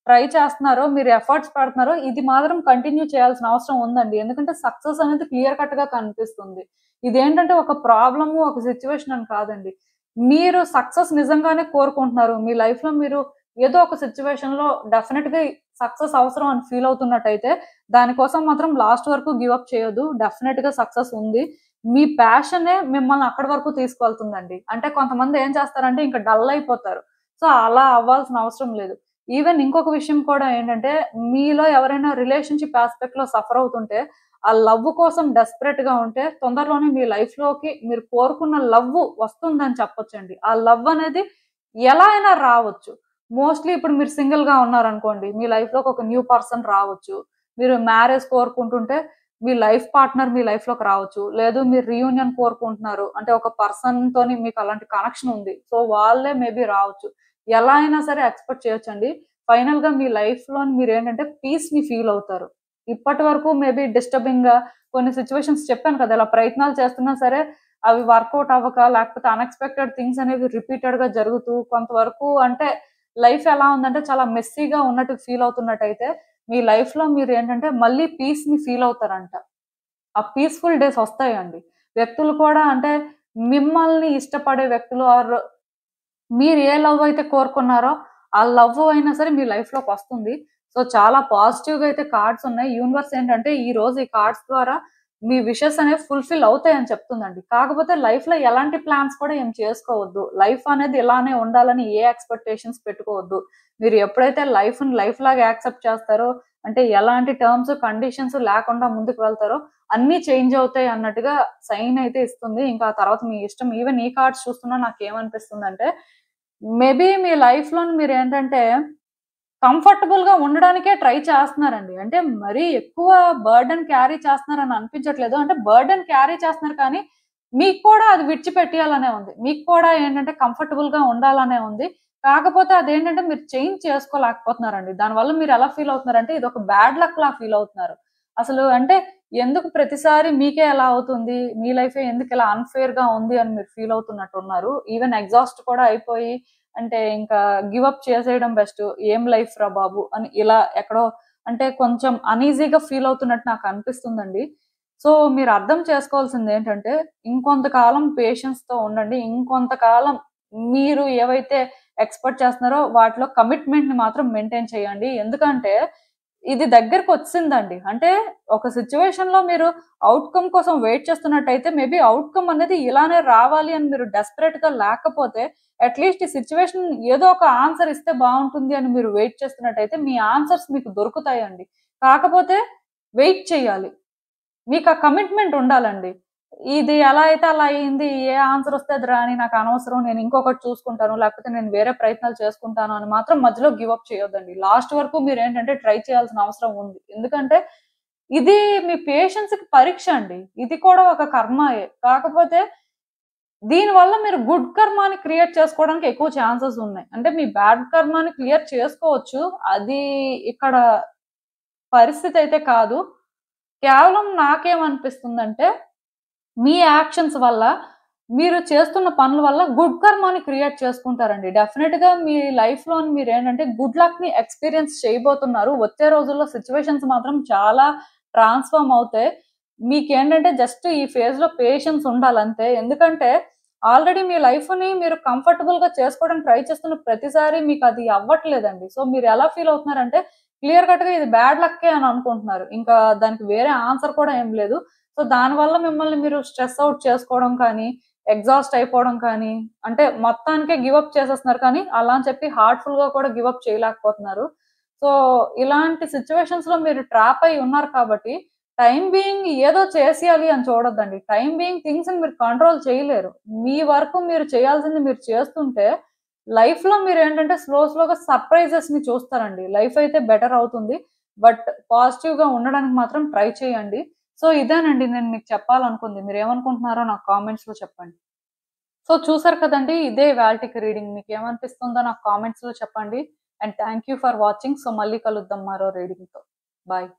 ట్రై చేస్తున్నారో, మీరు ఎఫర్ట్స్ పెడుతున్నారో, ఇది మాత్రం కంటిన్యూ చేయాల్సిన అవసరం ఉందండి. ఎందుకంటే సక్సెస్ అనేది క్లియర్ కట్‌గా కనిపిస్తుంది. ఇదేంటంటే ఒక ప్రాబ్లము, ఒక సిట్యుయేషన్ అని కాదండి. మీరు సక్సెస్ నిజంగానే కోరుకుంటున్నారు. మీ లైఫ్‌లో మీరు ఏదో ఒక సిట్యుయేషన్‌లో డెఫినిట్‌గా సక్సెస్ అవసరం అని ఫీల్ అవుతున్నట్టయితే, దానికోసం మాత్రం లాస్ట్ వరకు గివ్ అప్ చేయొద్దు. డెఫినిట్‌గా సక్సెస్ ఉంది. మీ ప్యాషనే మిమ్మల్ని అక్కడి వరకు తీసుకెళ్తుందండి. అంటే కొంతమంది ఏం చేస్తారంటే ఇంక డల్ అయిపోతారు. సో, అలా అవ్వాల్సిన అవసరం లేదు. ఈవెన్ ఇంకొక విషయం కూడా ఏంటంటే, మీలో ఎవరైనా రిలేషన్‌షిప్ యాస్పెక్ట్‌లో సఫర్ అవుతుంటే, ఆ లవ్ కోసం డెస్పరేట్‌గా ఉంటే, తొందరలోనే మీ లైఫ్‌లోకి మీరు కోరుకున్న లవ్ వస్తుందని చెప్పొచ్చండి. ఆ లవ్ అనేది ఎలా అయినా రావచ్చు. మోస్ట్‌లీ ఇప్పుడు మీరు సింగిల్‌గా ఉన్నారనుకోండి, మీ లైఫ్‌లోకి ఒక న్యూ పర్సన్ రావచ్చు. మీరు మ్యారేజ్ కోరుకుంటుంటే, మీ లైఫ్ పార్ట్నర్ మీ లైఫ్‌లోకి రావచ్చు. లేదు మీరు రీయూనియన్ కోరుకుంటున్నారు. అంటే ఒక పర్సన్‌తోని మీకు అలాంటి కనెక్షన్ ఉంది. సో, వాళ్ళే మేబీ రావచ్చు. ఎలా అయినా సరే ఎక్స్‌పెక్ట్ చేయొచ్చండి. ఫైనల్‌గా మీ లైఫ్‌లోని మీరేంటంటే పీస్‌ని ఫీల్ అవుతారు. ఇప్పటి వరకు మేబీ డిస్టర్బింగ్‌గా కొన్ని సిట్యుయేషన్స్ చెప్పాను కదా! ఇలా ప్రయత్నాలు చేస్తున్నా సరే, అవి వర్కౌట్ అవ్వక, లేకపోతే అన్‌ఎక్స్‌పెక్టెడ్ థింగ్స్ అనేవి రిపీటెడ్‌గా జరుగుతూ, కొంతవరకు అంటే లైఫ్ ఎలా ఉందంటే చాలా మెస్సీగా ఉన్నట్టు ఫీల్ అవుతున్నట్టయితే, మీ లైఫ్‌లో మీరేంటంటే మళ్ళీ పీస్‌ని ఫీల్ అవుతారంట. ఆ పీస్‌ఫుల్ డేస్ వస్తాయండి. వ్యక్తులు కూడా అంటే మిమ్మల్ని ఇష్టపడే వ్యక్తులు మీరు ఏ లవ్ అయితే కోరుకున్నారో, ఆ లవ్ అయినా సరే మీ లైఫ్‌లోకొస్తుంది. సో, చాలా పాజిటివ్‌గా అయితే కార్డ్స్ ఉన్నాయి. యూనివర్స్ ఏంటంటే, ఈరోజు ఈ కార్డ్స్ ద్వారా మీ విషెస్ అనేవి ఫుల్‌ఫిల్ అవుతాయని చెప్తుందండి. కాకపోతే లైఫ్‌లో ఎలాంటి ప్లాన్స్ కూడా ఏం చేసుకోవద్దు. లైఫ్ అనేది ఇలానే ఉండాలని ఏ ఎక్స్‌పెక్టేషన్స్ పెట్టుకోవద్దు. మీరు ఎప్పుడైతే లైఫ్‌ని లైఫ్‌లాగా యాక్సెప్ట్ చేస్తారో, అంటే ఎలాంటి టర్మ్స్, కండిషన్స్ లేకుండా ముందుకు వెళ్తారో, అన్నీ చేంజ్ అవుతాయి అన్నట్టుగా సైన్ అయితే ఇస్తుంది. ఇంకా ఆ తర్వాత మీ ఇష్టం. ఈవెన్ ఈ కార్డ్స్ చూస్తున్నా నాకేమనిపిస్తుందంటే, మేబీ మీ లైఫ్‌లోని మీరేంటంటే, కంఫర్టబుల్‌గా ఉండడానికే ట్రై చేస్తన్నారండి. అంటే మరీ ఎక్కువ బర్డెన్ క్యారీ చేస్తున్నారని అనిపించట్లేదు. అంటే బర్డెన్ క్యారీ చేస్తున్నారు కానీ, మీకు కూడా అది విడిచిపెట్టేయాలనే ఉంది. మీకు కూడా ఏంటంటే కంఫర్టబుల్‌గా ఉండాలనే ఉంది. కాకపోతే అదేంటంటే మీరు చేంజ్ చేసుకోలేకపోతున్నారండి. దానివల్ల మీరెలా ఫీల్ అవుతున్నారంటే ఇదొక బ్యాడ్ లక్‌లా ఫీల్ అవుతున్నారు. అసలు అంటే ఎందుకు ప్రతిసారి మీకే ఎలా అవుతుంది? మీ లైఫే ఎందుకిలా అన్‌ఫెయిర్‌గా ఉంది అని మీరు ఫీల్ అవుతున్నట్టున్నారు. ఈవెన్ ఎగ్జాస్ట్ కూడా అయిపోయి అంటే ఇంకా గివ్ అప్ చేసేయడం బెస్ట్. ఏం లైఫ్ రా బాబు! అని ఇలా ఎక్కడో అంటే కొంచెం అన్‌ఈజీగా ఫీల్ అవుతున్నట్టు నాకనిపిస్తుందండి. సో, మీరు అర్థం చేసుకోవాల్సిందేంటంటే, ఇంకొంతకాలం పేషెన్స్‌తో ఉండండి. ఇంకొంతకాలం మీరు ఏవైతే ఎక్స్‌పెక్ట్ చేస్తున్నారో వాటిలో కమిట్మెంట్‌ని మాత్రం మెయింటైన్ చేయండి. ఎందుకంటే, ఇది దగ్గరకొచ్చేసిందండి. అంటే ఒక సిట్యుయేషన్‌లో మీరు ఔట్‌కమ్ కోసం వెయిట్ చేస్తున్నట్టయితే మేబీ ఔట్‌కమ్ అనేది ఇలానే రావాలి అని మీరు డెస్పరేట్‌గా లేకపోతే అట్‌లీస్ట్ ఈ సిట్యుయేషన్ ఏదో ఒక ఆన్సర్ ఇస్తే బావుంటుంది అని మీరు వెయిట్ చేస్తున్నట్టయితే మీ ఆన్సర్స్ మీకు దొరుకుతాయండి. కాకపోతే వెయిట్ చేయాలి. మీకా కమిట్మెంట్ ఉండాలండి. ఇది ఎలా అయితే అలా అయింది. ఏ ఆన్సర్ వస్తే అది రాని నాకనవసరం. నేను ఇంకొకటి చూసుకుంటాను. లేకపోతే నేను వేరే ప్రయత్నాలు చేసుకుంటాను అని మాత్రం మధ్యలో గివ్ అప్ చేయొద్దండి. లాస్ట్ వరకు మీరేంటంటే ట్రై చేయాల్సిన అవసరం ఉంది. ఎందుకంటే ఇది మీ పేషెన్స్‌కి పరీక్ష అండి. ఇది కూడా ఒక కర్మాయే. కాకపోతే దీనివల్ల మీరు గుడ్ కర్మాని క్రియేట్ చేసుకోవడానికి ఎక్కువ ఛాన్సెస్ ఉన్నాయి. అంటే మీ బ్యాడ్ కర్మాని క్లియర్ చేసుకోవచ్చు. అది ఇక్కడ పరిస్థితి అయితే కాదు. కేవలం నాకేమనిపిస్తుందంటే, మీ యాక్షన్స్ వల్ల, మీరు చేస్తున్న పనుల వల్ల గుడ్ కర్మాని క్రియేట్ చేసుకుంటారండి. డెఫినిట్‌గా మీ లైఫ్‌లోని మీరేంటంటే గుడ్ లక్‌ని ఎక్స్‌పీరియన్స్ చేయబోతున్నారు. వచ్చే రోజుల్లో సిట్యుయేషన్స్ మాత్రం చాలా ట్రాన్స్‌ఫార్మ్ అవుతాయి. మీకేంటంటే జస్ట్ ఈ ఫేజ్‌లో పేషెన్స్ ఉండాలంతే. ఎందుకంటే ఆల్రెడీ మీ లైఫ్‌ని మీరు కంఫర్టబుల్‌గా చేసుకోవడానికి ట్రై చేస్తున్న ప్రతిసారి మీకది అవ్వట్లేదండి. సో, మీరెలా ఫీల్ అవుతున్నారంటే క్లియర్ కట్‌గా ఇది బ్యాడ్ లక్కే అని అనుకుంటున్నారు. ఇంకా దానికి వేరే ఆన్సర్ కూడా ఏం లేదు. సో, దానివల్ల మిమ్మల్ని మీరు స్ట్రెస్ ఔట్ చేసుకోవడం కానీ, ఎగ్జాస్ట్ అయిపోవడం కానీ, అంటే మొత్తానికే గివప్ చేసేస్తున్నారు కానీ అలా అని చెప్పి హార్ట్ఫుల్ గా కూడా గివప్ చేయలేకపోతున్నారు. సో ఇలాంటి సిచ్యువేషన్స్ లో మీరు ట్రాప్ అయి ఉన్నారు కాబట్టి టైం బీయింగ్ ఏదో చేసేయాలి అని చూడొద్దండి. టైం బీయింగ్ థింగ్స్ మీరు కంట్రోల్ చేయలేరు. మీ వరకు మీరు చేయాల్సింది మీరు చేస్తుంటే లైఫ్ లో మీరు ఏంటంటే స్లోగా సర్ప్రైజెస్ ని చూస్తారండి. లైఫ్ అయితే బెటర్ అవుతుంది. బట్ పాజిటివ్ గా ఉండడానికి మాత్రం ట్రై చేయండి. సో ఇదేనండి నేను మీకు చెప్పాలనుకుంది. మీరు ఏమనుకుంటున్నారో నాకు కామెంట్స్ లో చెప్పండి. సో చూసారు కదండి, ఇదే ఇవాల్టికి రీడింగ్. మీకు ఏమనిపిస్తుందో నాకు కామెంట్స్ లో చెప్పండి. And thank you for watching. So మళ్ళీ కలుద్దాం మరో రీడింగ్ తో. బాయ్.